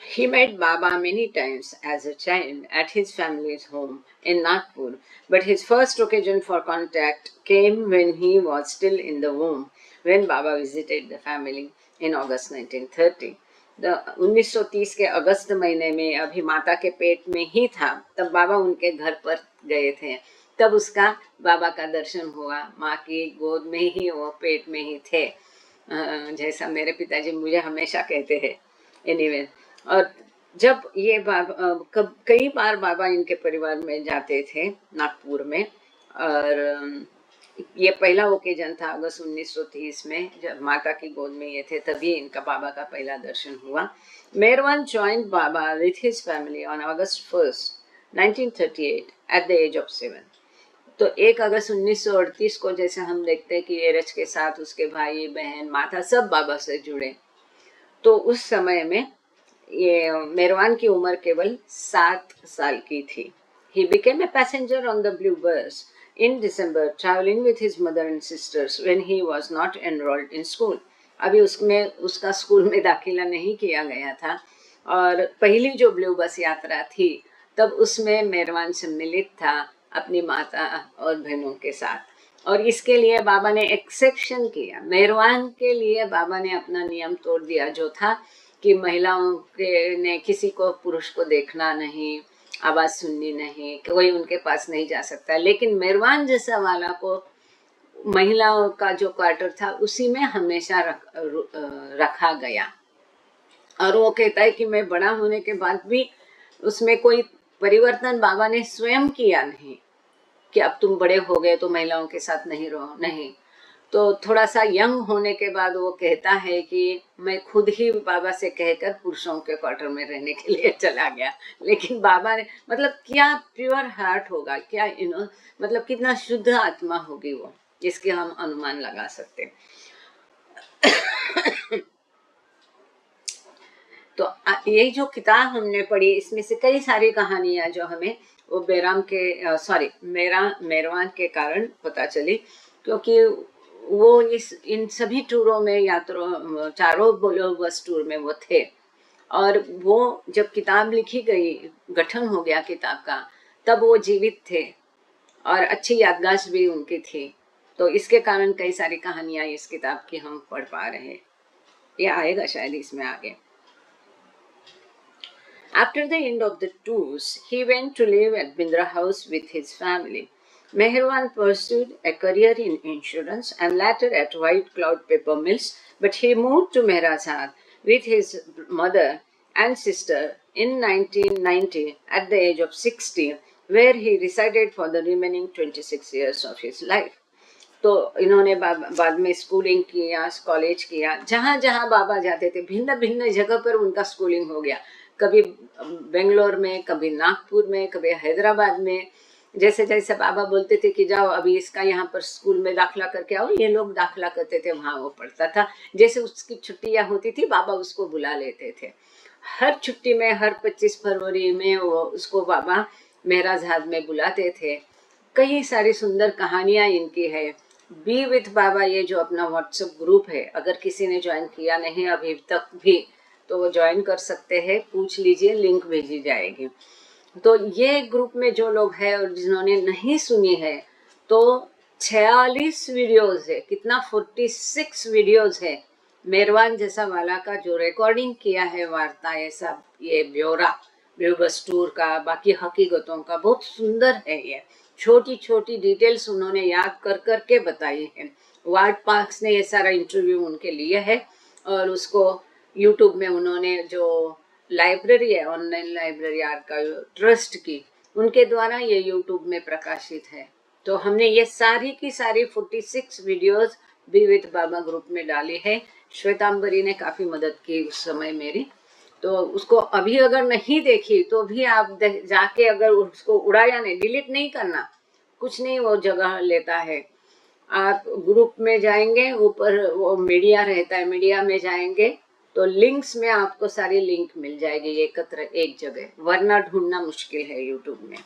He met Baba many times as a child at his family's home in Nagpur, but his first occasion for contact came when he was still in the womb, when Baba visited the family in August 1930. 1930 के अगस्त महीने में अभी माता के पेट में ही था, तब बाबा उनके घर पर गए थे, तब उसका बाबा का दर्शन हुआ। माँ की गोद में ही, वो पेट में ही थे, जैसा मेरे पिताजी मुझे हमेशा कहते हैं। एनीवे, और जब ये बाबा कई बार बाबा इनके परिवार में जाते थे नागपुर में, और ये पहला ओकेजन था अगस्त 1930 में, जब माता की गोद में ये थे, तभी इनका बाबा का पहला दर्शन हुआ। Merwan joined Baba with his family on August 1, 1938 at the age of 7। तो 1 अगस्त 1938 को जैसे हम देखते हैं कि एरच के साथ उसके भाई बहन माता सब बाबा से जुड़े, तो उस समय में ये मेरवान की उम्र केवल 7 साल की थी। He became a passenger on the Blue Bus in December, traveling with his mother and sisters when he was not enrolled in school. अभी उसका स्कूल में दाखिला नहीं किया गया था, और पहली जो ब्लू बस यात्रा थी तब उसमें मेरवान सम्मिलित था अपनी माता और बहनों के साथ। और इसके लिए बाबा ने एक्सेप्शन किया, मेरवान के लिए बाबा ने अपना नियम तोड़ दिया, जो था कि महिलाओं के ने किसी को पुरुष को देखना नहीं, आवाज सुननी नहीं, कोई उनके पास नहीं जा सकता। लेकिन मेरवान जसावाला को महिलाओं का जो क्वार्टर था उसी में हमेशा रखा गया। और वो कहता है कि मैं बड़ा होने के बाद भी उसमें कोई परिवर्तन बाबा ने स्वयं किया नहीं, कि अब तुम बड़े हो गए तो महिलाओं के साथ नहीं रहो, नहीं। तो थोड़ा सा यंग होने के बाद वो कहता है कि मैं खुद ही बाबा से कहकर पुरुषों के क्वार्टर में रहने के लिए चला गया। लेकिन बाबा ने, मतलब क्या प्योर हार्ट होगा, क्या मतलब कितना शुद्ध आत्मा होगी वो, इसके हम अनुमान लगा सकते हैं। तो यही जो किताब हमने पढ़ी, इसमें से कई सारी कहानियां जो हमें वो बेराम के मेरवान के कारण पता चली, क्योंकि वो इन सभी टूरों में, यात्रों, चारों बोलो बस टूर में वो थे। और वो जब किताब लिखी गई, गठन हो गया किताब का, तब वो जीवित थे और अच्छी याददाश्त भी उनकी थी। तो इसके कारण कई सारी कहानियां इस किताब की हम पढ़ पा रहे हैं। ये आएगा शायद इसमें आगे। After the end of the tours, he went to live at Bindra House with his family. Meherwan pursued a career in insurance and later at White Cloud Paper Mills, but he moved to Mehrazad with his mother and sister in 1990 at the age of 60, where he resided for the remaining 26 years of his life. तो इन्होंने बाद में schooling किया, college किया, जहाँ जहाँ बाबा जाते थे भिन्न भिन्न जगह पर उनका स्कूलिंग हो गया। कभी बेंगलोर में, कभी नागपुर में, कभी हैदराबाद में। जैसे जैसे बाबा बोलते थे कि जाओ अभी इसका यहाँ पर स्कूल में दाखिला करके आओ, ये लोग दाखिला करते थे, वहाँ वो पढ़ता था। जैसे उसकी छुट्टियाँ होती थी, बाबा उसको बुला लेते थे। हर छुट्टी में, हर 25 फरवरी में वो उसको बाबा मेहराजाद में बुलाते थे। कई सारी सुंदर कहानियाँ इनकी है। बी विथ बाबा, ये जो अपना व्हाट्सएप ग्रुप है, अगर किसी ने ज्वाइन किया नहीं अभी तक भी तो वो ज्वाइन कर सकते हैं, पूछ लीजिए, लिंक भेजी जाएगी। तो ये ग्रुप में जो लोग हैं और जिन्होंने नहीं सुनी है, तो 46 वीडियोस है, कितना 46 वीडियोस है मेरवान जैसा वाला का, जो रिकॉर्डिंग किया है वार्ता, ये सब, ये ब्यौरा बस टूर का, बाकी हकीकतों का, बहुत सुंदर है। ये छोटी छोटी डिटेल्स उन्होंने याद कर करके बताई है। वार्ड पार्क्स ने ये सारा इंटरव्यू उनके लिए है और उसको यूट्यूब में उन्होंने, जो लाइब्रेरी है, ऑनलाइन लाइब्रेरी आर्काइव ट्रस्ट की, उनके द्वारा ये यूट्यूब में प्रकाशित है। तो हमने ये सारी की सारी 46 videos B with Baba group में डाली है। श्वेतांबरी ने काफ़ी मदद की उस समय मेरी। तो उसको अभी अगर नहीं देखी तो भी आप जाके अगर उसको उड़ाया नहीं, डिलीट नहीं करना, कुछ नहीं, वो जगह लेता है। आप ग्रुप में जाएंगे, ऊपर वो मीडिया रहता है, मीडिया में जाएंगे तो लिंक्स में आपको सारी लिंक मिल जाएगी एकत्र एक जगह, वरना ढूंढना मुश्किल है यूट्यूब में।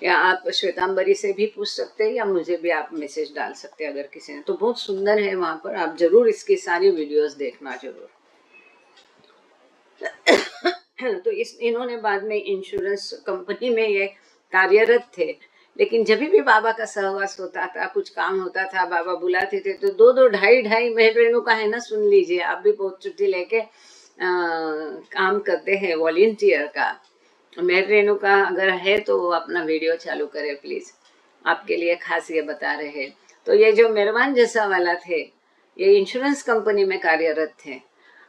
या आप श्वेतांबरी से भी पूछ सकते हैं या मुझे भी आप मैसेज डाल सकते हैं अगर किसी ने। तो बहुत सुंदर है वहाँ पर, आप जरूर इसकी सारी वीडियोस देखना जरूर। तो इन्होंने बाद में इंश्योरेंस कंपनी में ये कार्यरत थे, लेकिन जब भी बाबा का सहवास होता था, कुछ काम होता था, बाबा बुलाते थे, तो 2-2, ढाई महल रेणु का है ना, सुन लीजिए आप भी, बहुत छुट्टी लेके काम करते हैं वॉलेंटियर का। महल रेणु का अगर है तो वो अपना वीडियो चालू करे प्लीज, आपके लिए खास ये बता रहे हैं। तो ये जो मेहरबान जैसा वाला थे, ये इंश्योरेंस कंपनी में कार्यरत थे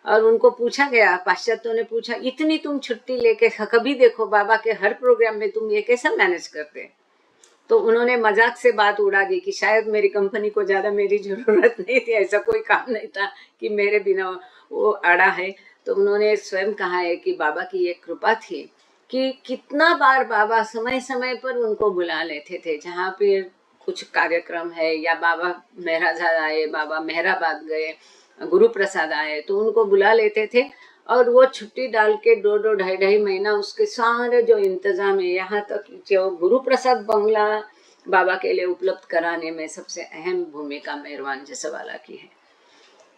और उनको पूछा गया, पाश्चात्यों ने पूछा, इतनी तुम छुट्टी लेके कभी देखो बाबा के हर प्रोग्राम में, तुम ये कैसा मैनेज करते? तो उन्होंने मजाक से बात उड़ा दी कि शायद मेरी कंपनी को ज़्यादा मेरी ज़रूरत नहीं थी, ऐसा कोई काम नहीं था कि मेरे बिना वो अड़ा है। तो उन्होंने स्वयं कहा है कि बाबा की ये कृपा थी कि कितना बार बाबा समय समय पर उनको बुला लेते थे, जहाँ पे कुछ कार्यक्रम है या बाबा मेहराजाद आए, बाबा मेहराबाद गए, गुरु प्रसाद आए, तो उनको बुला लेते थे और वो छुट्टी डाल के 2-2, ढाई महीना उसके सारे जो इंतजाम है, यहाँ तक जो गुरु प्रसाद बंगला बाबा के लिए उपलब्ध कराने में सबसे अहम भूमिका मेहरबान जसवाला की है।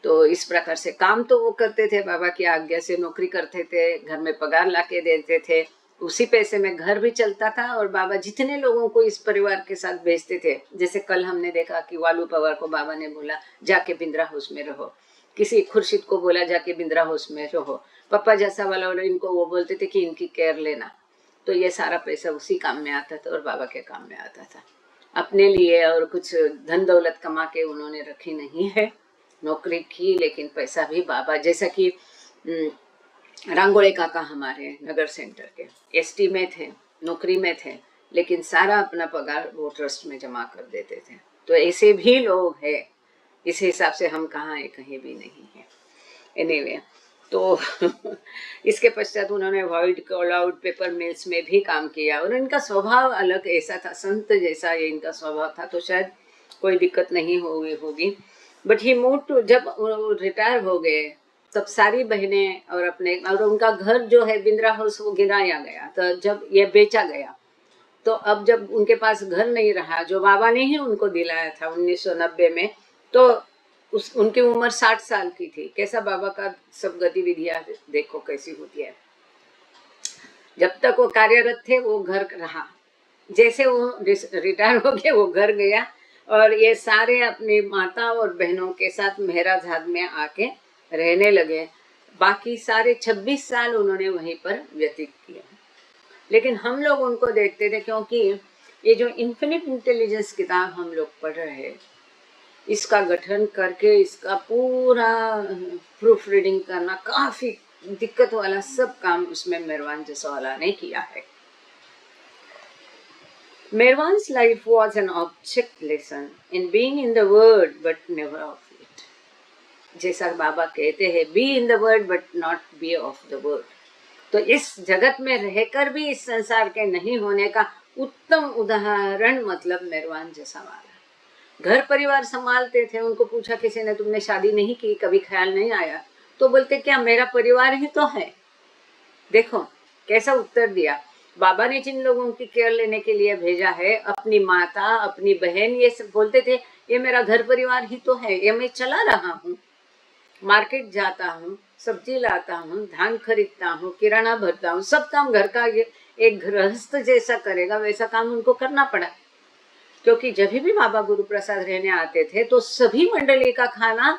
तो इस प्रकार से काम तो वो करते थे, बाबा की आज्ञा से नौकरी करते थे, घर में पगार लाके देते थे, उसी पैसे में घर भी चलता था और बाबा जितने लोगों को इस परिवार के साथ भेजते थे, जैसे कल हमने देखा कि वालू पवार को बाबा ने बोला जाके बिंद्रा हाउस में रहो, किसी खुर्शीद को बोला जाके बिंद्रा हाउस में रहो, पप्पा जैसा वाला इनको वो बोलते थे कि इनकी केयर लेना। तो ये सारा पैसा उसी काम में आता था और बाबा के काम में आता था। अपने लिए और कुछ धन दौलत कमा के उन्होंने रखी नहीं है, नौकरी की, लेकिन पैसा भी बाबा, जैसा कि रांगोले काका हमारे नगर सेंटर के एसटी में थे, नौकरी में थे, लेकिन सारा अपना पगार वो ट्रस्ट में जमा कर देते थे। तो ऐसे भी लोग हैं। इस हिसाब से हम कहाँ है, कहीं भी नहीं है। एनीवे, तो इसके पश्चात उन्होंने व्हाइट क्लाउड पेपर मिल्स में भी काम किया और इनका स्वभाव अलग ऐसा था, संत जैसा ये इनका स्वभाव था, तो शायद कोई दिक्कत नहीं होगी। बट ही मूव टू, जब रिटायर हो गए तब सारी बहनें और अपने और उनका घर जो है बिंद्रा हाउस वो गिराया गया, तो जब ये बेचा गया तो अब जब उनके पास घर नहीं रहा, जो बाबा ने ही उनको दिलाया था 1990 में, तो उनकी उम्र 60 साल की थी। कैसा बाबा का सब गतिविधियां देखो कैसी होती है। जब तक वो कार्यरत थे वो घर रहा, जैसे वो रिटायर हो गए वो घर गया और ये सारे अपनी माता और बहनों के साथ मेहराजाद में आके रहने लगे। बाकी सारे 26 साल उन्होंने वहीं पर व्यतीत किया। लेकिन हम लोग उनको देखते थे, क्योंकि ये जो इन्फिनिट इंटेलिजेंस किताब हम लोग पढ़ रहे हैं, इसका गठन करके इसका पूरा प्रूफ रीडिंग करना काफी दिक्कत वाला सब काम उसमें मेहरवान जसवाला ने किया है। Merwan's life was an object lesson in being in the word but never of it. जैसा बाबा कहते हैं, be in the word but not be of the word. तो इस जगत में रहकर भी इस संसार के नहीं होने का उत्तम उदाहरण मतलब मेहरवान जसावाला। घर परिवार संभालते थे, उनको पूछा किसी ने तुमने शादी नहीं की, कभी ख्याल नहीं आया? तो बोलते क्या मेरा परिवार ही तो है। देखो कैसा उत्तर दिया। बाबा ने जिन लोगों की केयर लेने के लिए भेजा है, अपनी माता, अपनी बहन, ये सब बोलते थे ये मेरा घर परिवार ही तो है, ये मैं चला रहा हूँ, मार्केट जाता हूँ, सब्जी लाता हूँ, धान खरीदता हूँ, किराना भरता हूँ, सब काम घर का ये एक गृहस्थ जैसा करेगा वैसा काम उनको करना पड़ा। क्योंकि जब भी बाबा गुरु प्रसाद रहने आते थे तो सभी मंडली का खाना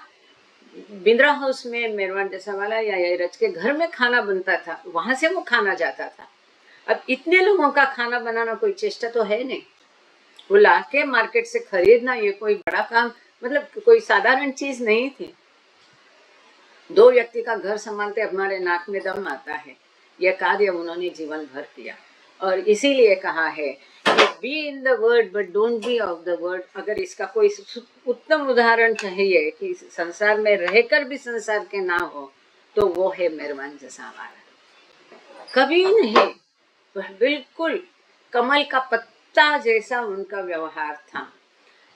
बिंद्रा हाउस में मेहरवान जसावाला या यरज के घर में खाना बनता था, वहां से वो खाना जाता था। अब इतने लोगों का खाना बनाना कोई चेष्टा तो है नहीं, वो लाके मार्केट से खरीदना ये कोई बड़ा काम, मतलब कोई साधारण चीज नहीं थी। 2 व्यक्ति का घर संभालते हमारे नाक में दम आता है। यह कार्य उन्होंने जीवन भर किया और इसीलिए कहा है कि be in the word but don't be of the word. अगर इसका कोई उत्तम उदाहरण चाहिए कि संसार में रहकर भी संसार के ना हो, तो वो है मेहरवान जसावाला। कभी नहीं, बिल्कुल कमल का पत्ता जैसा उनका व्यवहार था।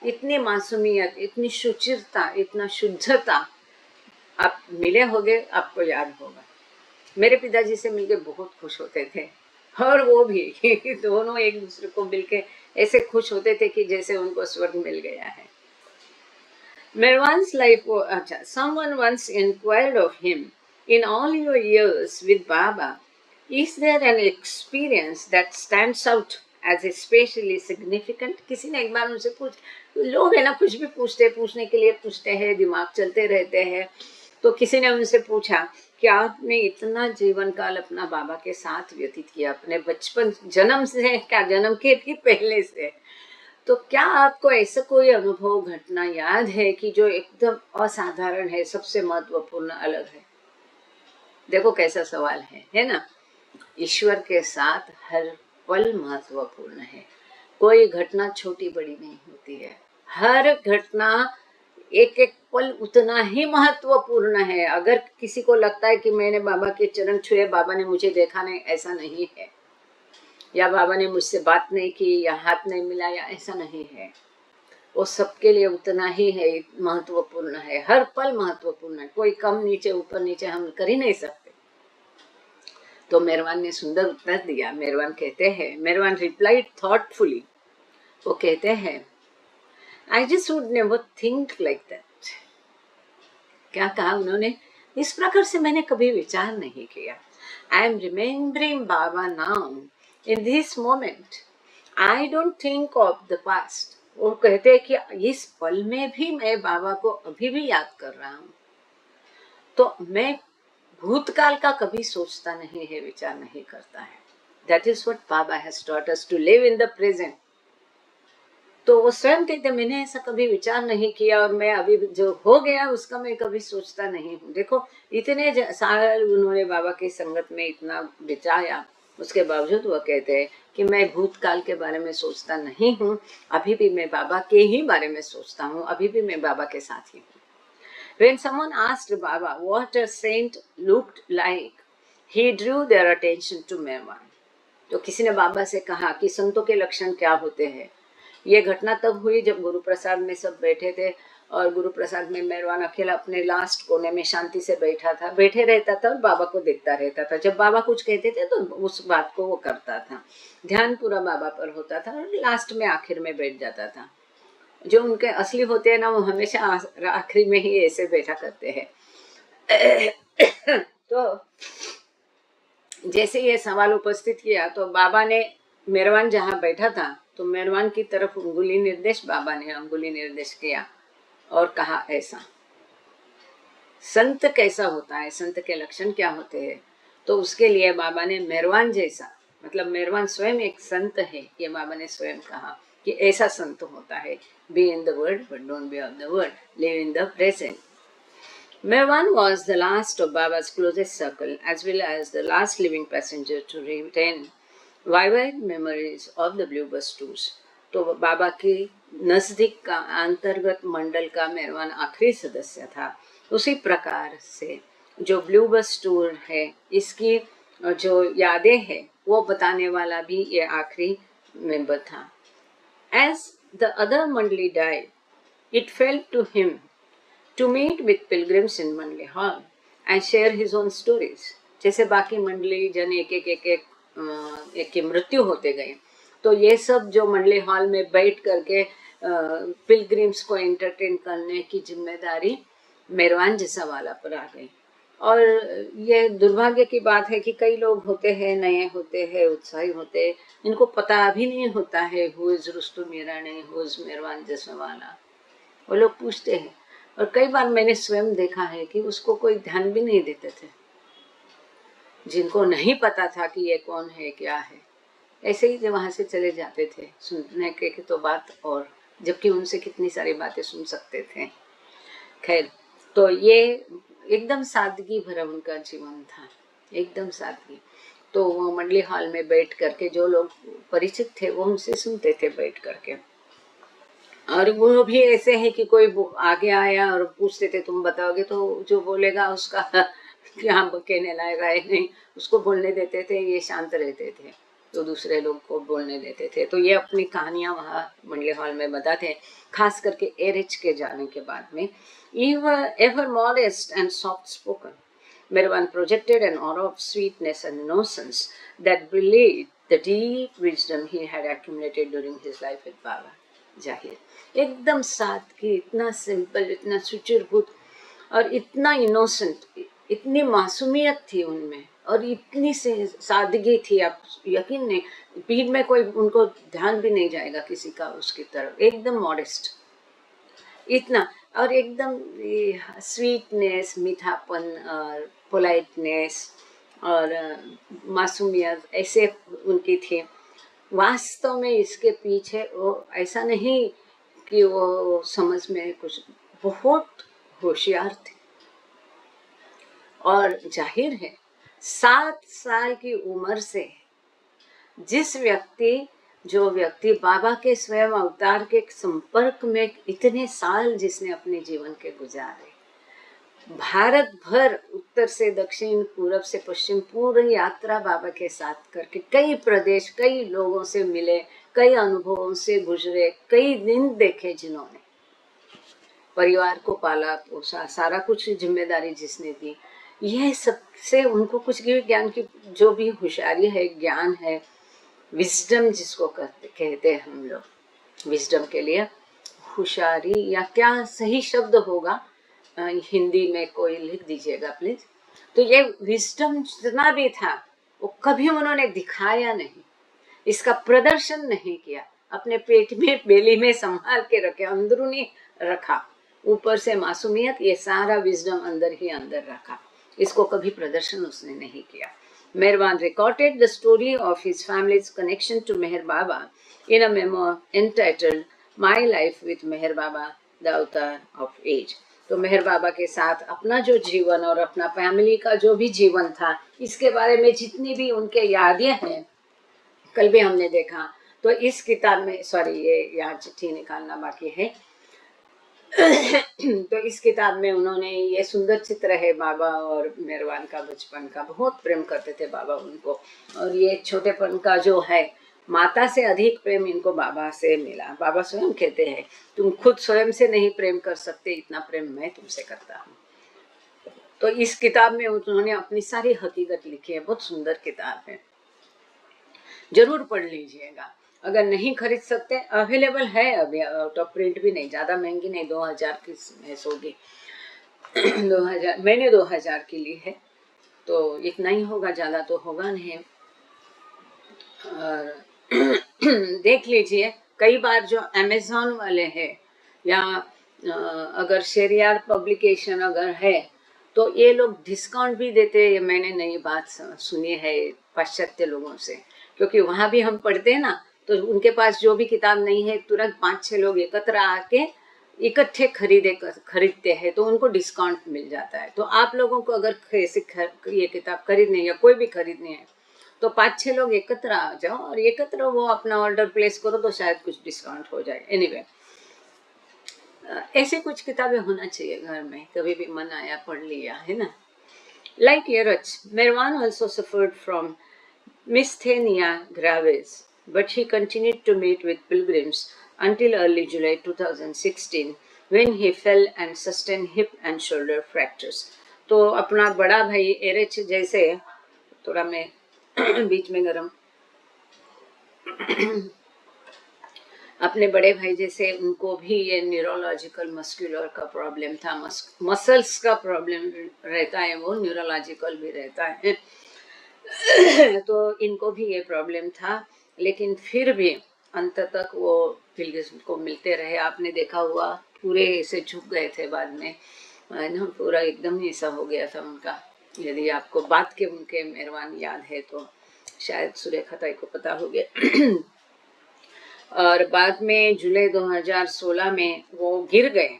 इतनी मासूमियत, इतनी सुचिरता, इतना शुद्धता। आप मिले होगे, आपको याद होगा। मेरे पिताजी से मिलके बहुत खुश होते थे और वो भी दोनों एक दूसरे को मिलके ऐसे खुश होते थे कि जैसे उनको स्वर्ग मिल गया है। Merwan's life was, अच्छा, someone once inquired of him, in all your years with Baba, is there an experience that stands out as especially significant? किसी ने एक बार उनसे लोग है ना कुछ भी पूछने के लिए पूछते हैं, दिमाग चलते रहते हैं। तो किसी ने उनसे पूछा कि आपने इतना जीवन काल अपना बाबा के साथ व्यतीत किया, अपने बचपन, जन्म से क्या, जन्म के भी पहले से, तो क्या आपको ऐसा कोई अनुभव, घटना याद है कि जो एकदम असाधारण है, सबसे महत्वपूर्ण, अलग है? देखो कैसा सवाल है ना। ईश्वर के साथ हर पल महत्वपूर्ण है। कोई घटना छोटी बड़ी नहीं होती है, हर घटना एक एक पल उतना ही महत्वपूर्ण है। अगर किसी को लगता है कि मैंने बाबा के चरण छुए, बाबा ने मुझे देखा नहीं, ऐसा नहीं है, या बाबा ने मुझसे बात नहीं की, या हाथ नहीं मिलाया, ऐसा नहीं है। वो सबके लिए उतना ही है, महत्वपूर्ण है, हर पल महत्वपूर्ण है। कोई कम नीचे ऊपर नीचे हम कर ही नहीं सकते। तो मेहरवान ने सुंदर उत्तर दिया। मेहरवान कहते हैं, मेहरवान रिप्लाइड थॉटफुली, वो कहते हैं, I just would never think like that. क्या कहा उन्होंने? इस प्रकार से मैंने कभी विचार नहीं किया। I am remembering Baba now in this moment. I don't think of the past. वो कहते हैं कि इस पल में भी मैं बाबा को अभी भी याद कर रहा हूँ। तो मैं भूतकाल का कभी सोचता नहीं है, विचार नहीं करता है। That is what Baba has taught us, to live in the present. तो वो स्वयं कहते मैंने ऐसा कभी विचार नहीं किया, और मैं अभी जो हो गया उसका मैं कभी सोचता नहीं हूँ। देखो इतने साल उन्होंने बाबा की संगत में इतना बिताया, उसके बावजूद वो कहते हैं कि मैं भूतकाल के बारे में सोचता नहीं हूँ, अभी भी मैं बाबा के ही बारे में सोचता हूँ, अभी भी मैं बाबा के साथ ही हूँ। When someone asked Baba what a saint looked like, he drew their attention to Merwan. तो किसी ने बाबा से कहा कि संतों के लक्षण क्या होते हैं। ये घटना तब हुई जब गुरु प्रसाद में सब बैठे थे, और गुरु प्रसाद में मेहरबान अकेला अपने लास्ट कोने में शांति से बैठा था, बैठे रहता था और बाबा को देखता रहता था। जब बाबा कुछ कहते थे तो उस बात को वो करता था, ध्यान पूरा बाबा पर होता था, और लास्ट में आखिर में बैठ जाता था। जो उनके असली होते हैं ना, वो हमेशा आखिरी में ही ऐसे बैठा करते हैं। तो जैसे ये सवाल उपस्थित किया तो बाबा ने मेहरबान जहाँ बैठा था तो मेहरबान की तरफ उंगली निर्देश, बाबा ने उंगली निर्देश किया और कहा ऐसा। संत कैसा होता है, संत के लक्षण क्या होते हैं, तो उसके लिए बाबा ने मेहरबान जैसा, मतलब मेहरबान स्वयं एक संत है, ये बाबा ने स्वयं कहा कि ऐसा संत होता है। Be in the world but don't be of the world, live in the present. Merwan was the last of Baba's closest circle, as well as the last living passenger to retain vivid memories of the Blue Bus tours. तो बाबा की नजदीक का अंतर्गत मंडल का मेहरबान आखिरी सदस्य था। उसी प्रकार से जो ब्लू बस टूर है, इसकी जो यादें हैं वो बताने वाला भी ये आखिरी मेंबर था। As the other Mandali died, it fell to him to meet with pilgrims in Mandali Hall and share his own stories. जैसे बाकी मंडली जन एक की मृत्यु होते गए, तो ये सब जो मंडली हॉल में बैठ करके पिलग्रिम्स को एंटरटेन करने की जिम्मेदारी मेहरबान जैसा वाला पर आ गई। और ये दुर्भाग्य की बात है कि कई लोग होते हैं, नए होते हैं, उत्साही होते हैं, इनको पता भी नहीं होता है who is Rustu Mirani, who is Meherban जैसा वाला। वो लोग पूछते हैं, और कई बार मैंने स्वयं देखा है कि उसको कोई ध्यान भी नहीं देते थे। जिनको नहीं पता था कि ये कौन है क्या है, ऐसे ही वहां से चले जाते थे सुनने के तो बात, और जबकि उनसे कितनी सारी बातें सुन सकते थे। खैर, तो ये एकदम सादगी भरा उनका जीवन था, एकदम सादगी। तो वो मंडली हॉल में बैठ करके जो लोग परिचित थे वो उनसे सुनते थे बैठ करके। और वो भी ऐसे है कि कोई आगे आया और पूछते थे तुम बताओगे, तो जो बोलेगा उसका यहाँ कहने लायक है नहीं, उसको बोलने देते थे, ये शांत रहते थे तो दूसरे लोग को बोलने देते थे। तो ये अपनी कहानियां वहाँ मंडली हॉल में बताते हैं, खास करके एरिच के जाने के बाद में। Ever modest and soft spoken, Merwan projected an aura of sweetness and innocence that belied the deep wisdom he had accumulated during his life with Baba. जाहिर एकदम सादगी, इतना सिंपल, इतना सुचिरभूत और इतना इनोसेंट, इतनी मासूमियत थी उनमें और इतनी सादगी थी, आप यकीन नहीं, भीड़ में कोई उनको ध्यान भी नहीं जाएगा किसी का उसकी तरफ, एकदम मॉडेस्ट इतना, और एकदम स्वीटनेस, मीठापन और पोलाइटनेस और मासूमियत ऐसे उनकी थी। वास्तव में इसके पीछे वो ऐसा नहीं कि वो समझ में कुछ, बहुत होशियार थे। और जाहिर है 7 साल की उम्र से जो व्यक्ति बाबा के स्वयं अवतार के संपर्क में इतने साल जिसने अपने जीवन के गुजारे, भारत भर उत्तर से दक्षिण, पूरब से पश्चिम, पूरी यात्रा बाबा के साथ करके कई प्रदेश, कई लोगों से मिले, कई अनुभवों से गुजरे, कई दिन देखे, जिन्होंने परिवार को पाला पोसा, सारा कुछ जिम्मेदारी जिसने दी, यह सबसे उनको कुछ ज्ञान की जो भी होशियारी है, ज्ञान है, विजडम जिसको कहते हैं हम लोग, विजडम के लिए होशियारी या क्या सही शब्द होगा हिंदी में कोई लिख दीजिएगा प्लीज। तो ये विजडम जितना भी था वो कभी उन्होंने दिखाया नहीं, इसका प्रदर्शन नहीं किया, अपने पेट में बेली में संभाल के रखे, अंदरूनी रखा, ऊपर से मासूमियत, ये सारा विजडम अंदर ही अंदर रखा, इसको कभी प्रदर्शन उसने नहीं किया। Merwan recorded the story of his family's connection to Meher Baba in a memoir entitled my life with Meher Baba the avatar of age. तो मेहर बाबा के साथ अपना जो जीवन और अपना फैमिली का जो भी जीवन था, इसके बारे में जितनी भी उनके यादें हैं, कल भी हमने देखा। तो इस किताब में, सॉरी ये यहाँ चिट्ठी निकालना बाकी है। तो इस किताब में उन्होंने ये सुंदर चित्र है बाबा और मेहरबान का बचपन का, बहुत प्रेम करते थे बाबा उनको। और ये छोटेपन का जो है, माता से अधिक प्रेम इनको बाबा से मिला। बाबा स्वयं कहते हैं, तुम खुद स्वयं से नहीं प्रेम कर सकते, इतना प्रेम मैं तुमसे करता हूँ। तो इस किताब में उन्होंने अपनी सारी हकीकत लिखी है, बहुत सुंदर किताब है, जरूर पढ़ लीजिएगा। अगर नहीं खरीद सकते, अवेलेबल है अभी, आउट ऑफ प्रिंट भी नहीं, ज़्यादा महंगी नहीं, 2000 की मैस होगी। 2000 मैंने 2000 की ली है, तो इतना ही होगा, ज़्यादा तो होगा नहीं। और देख लीजिए, कई बार जो अमेज़ॉन वाले हैं या अगर शेरियार पब्लिकेशन अगर है, तो ये लोग डिस्काउंट भी देते हैं। मैंने नई बात सुनी है पाश्चात्य लोगों से, क्योंकि वहाँ भी हम पढ़ते हैं ना, तो उनके पास जो भी किताब नहीं है, तुरंत 5-6 लोग एकत्र आके इकट्ठे खरीदते हैं, तो उनको डिस्काउंट मिल जाता है। तो आप लोगों को अगर ये किताब खरीदनी या कोई भी खरीदनी है, तो 5-6 लोग एकत्र आ जाओ और एकत्र वो अपना ऑर्डर प्लेस करो, तो शायद कुछ डिस्काउंट हो जाए। एनीवे, ऐसे कुछ किताबें होना चाहिए घर में, कभी भी मन आया पढ़ लिया, है ना। Like Yerach, Merwan also suffered from Misthenia gravis, but he continued to meet with pilgrims until early July 2016, when he fell and sustained hip and shoulder fractures. तो अपना बड़ा भाई एरेच जैसे, थोड़ा मैं बीच में गरम, अपने बड़े भाई जैसे उनको भी ये न्यूरोलॉजिकल मस्कुलर का प्रॉब्लम था, मसल्स का प्रॉब्लम रहता है, वो न्यूरोलॉजिकल भी रहता है। तो इनको भी ये प्रॉब्लम था, लेकिन फिर भी अंत तक वो पिलग्रिम्स को मिलते रहे। आपने देखा हुआ, पूरे ऐसे झुक गए थे बाद में, ना पूरा एकदम ही ऐसा हो गया था उनका। यदि आपको बात के उनके मेहरबान याद है तो शायद सुरेखा ताई को पता हो गया। और बाद में जुलाई 2016 में वो गिर गए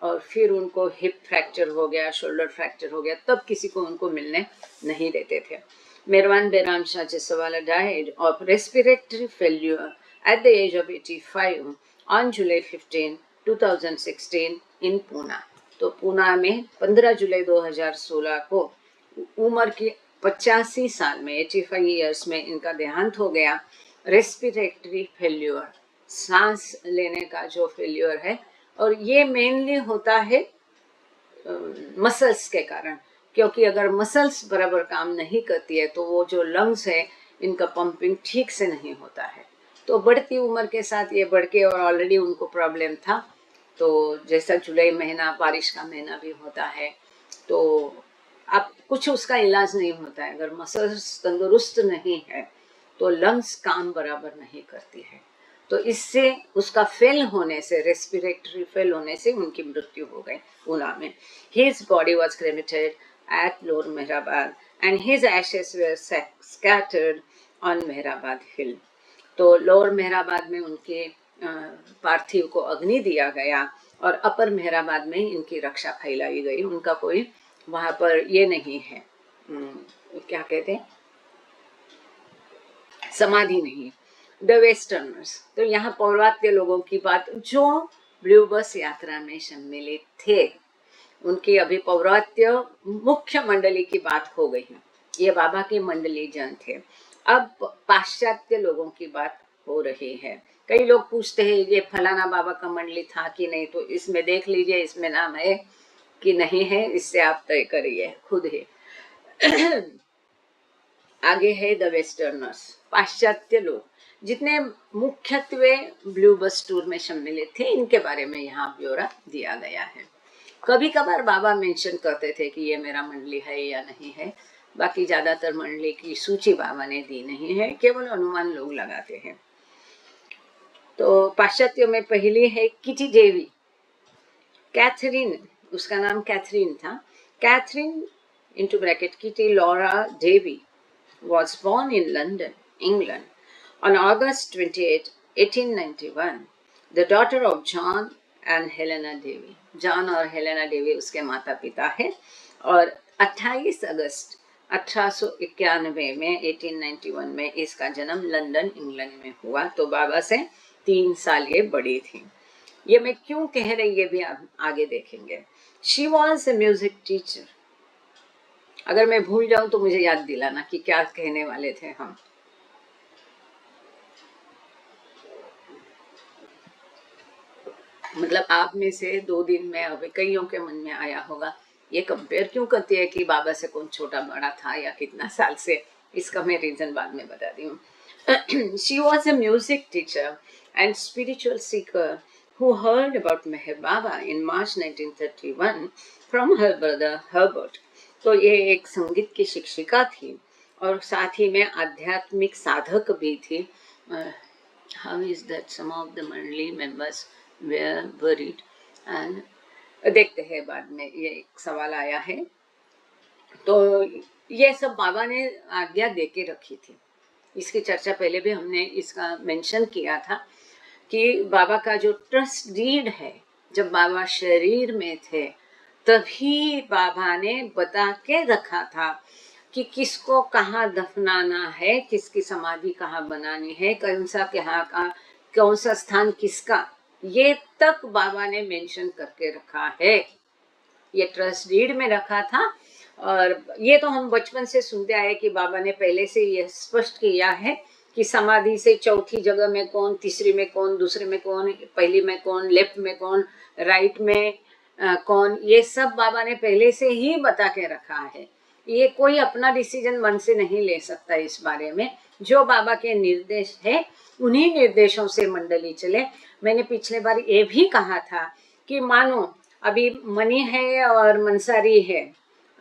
और फिर उनको हिप फ्रैक्चर हो गया, शोल्डर फ्रैक्चर हो गया, तब किसी को उनको मिलने नहीं देते थे। मेहरबान बेराम Shah जसवाला died of respiratory failure at the age of 85 on July 15, 2016 in Pune। तो पूना में 15 जुलाई 2016 को उम्र की 85 साल में, 85 ईयर्स में इनका देहांत हो गया। रेस्पिरेटरी फेल्यूर, सांस लेने का जो फेल्यूर है, और ये मेनली होता है मसल्स के कारण, क्योंकि अगर मसल्स बराबर काम नहीं करती है तो वो जो लंग्स है, इनका पंपिंग ठीक से नहीं होता है। तो बढ़ती उम्र के साथ ये बढ़ के, और ऑलरेडी उनको प्रॉब्लम था, तो जैसा जुलाई महीना बारिश का महीना भी होता है, तो अब कुछ उसका इलाज नहीं होता है। अगर मसल्स तंदुरुस्त नहीं है तो लंग्स काम बराबर नहीं करती है, तो इससे उसका फेल होने से, रेस्पिरेटरी फेल होने से उनकी मृत्यु हो गई पूना में। His body was cremated at lower Meherabad and his ashes were scattered on Meherabad hill. तो लोअर मेहराबाद में उनके पार्थिव को अग्नि दिया गया और अपर मेहराबाद में इनकी रक्षा फैलाई गई। उनका कोई वहाँ पर ये नहीं है, क्या कहते हैं, समाधि नहीं। द वेस्टर्नर्स, तो यहाँ पौर्वात्य लोगों की बात, जो ब्लू बस यात्रा में सम्मिलित थे, उनकी अभी पौर्वात्य मुख्य मंडली की बात हो गई है, ये बाबा के मंडली जन थे। अब पाश्चात्य लोगों की बात हो रही है। कई लोग पूछते हैं ये फलाना बाबा का मंडली था कि नहीं, तो इसमें देख लीजिए, इसमें नाम है कि नहीं है, इससे आप तय करिए खुद ही। आगे है द वेस्टर्नर्स, पाश्चात्य लोग, जितने मुख्यत्वे ब्लू बस टूर में सम्मिलित थे, इनके बारे में यहाँ ब्यौरा दिया गया है। कभी कभार बाबा मेंशन करते थे कि ये मेरा मंडली है या नहीं है, बाकी ज्यादातर मंडली की सूची बाबा ने दी नहीं है, केवल अनुमान लोग लगाते हैं। तो पाश्चात्यों में पहली है किटी देवी, कैथरीन, उसका नाम कैथरीन था। Katherine into bracket Kitty Laura Davy was born in London, England on August 28, 1891. The daughter of John and Helena Davy. John और हेलेना देवी उसके माता पिता है। और 28 अगस्त 1891 में 1891 में इसका जन्म लंदन इंग्लैंड में हुआ। तो बाबा से 3 साल ये बड़ी थी। ये मैं क्यों कह रही ये भी आप आगे देखेंगे। She was a music teacher. अगर मैं भूल जाऊं तो मुझे याद दिलाना कि क्या कहने वाले थे हम। मतलब आप में से 2 दिन में अभी कईयों के मन में आया होगा ये कंपेयर क्यों करती है कि बाबा से कौन छोटा बड़ा था या कितना साल से। इसका मैं रीजन बाद में बताती हूँ। She was a music teacher and spiritual Sikar who heard about Meher Baba in March 1931 from her brother Herbert। तो ये एक संगीत की शिक्षिका थी और साथ ही में आध्यात्मिक साधक भी थी। How is that some of the मंडली members were buried and देखते हैं बाद में। ये एक सवाल आया है। तो ये सब बाबा ने आज्ञा दे के रखी थी। इसकी चर्चा पहले भी हमने इसका मेंशन किया था कि बाबा का जो ट्रस्ट डीड है, जब बाबा शरीर में थे तभी बाबा ने बता के रखा था कि किसको कहाँ दफनाना है, किसकी समाधि कहाँ बनानी है, कौन सा कहाँ का कौन सा स्थान किसका, ये तक बाबा ने मेंशन करके रखा है। ये ट्रस्ट डीड में रखा था। और ये तो हम बचपन से सुनते आए कि बाबा ने पहले से ये स्पष्ट किया है कि समाधि से चौथी जगह में कौन, तीसरी में कौन, दूसरे में कौन, पहली में कौन, लेफ्ट में कौन, राइट में कौन, ये सब बाबा ने पहले से ही बता के रखा है। ये कोई अपना डिसीजन मन से नहीं ले सकता इस बारे में। जो बाबा के निर्देश है उन्हीं निर्देशों से मंडली चले। मैंने पिछले बार ये भी कहा था कि मानो अभी मनी है और मंसारी है।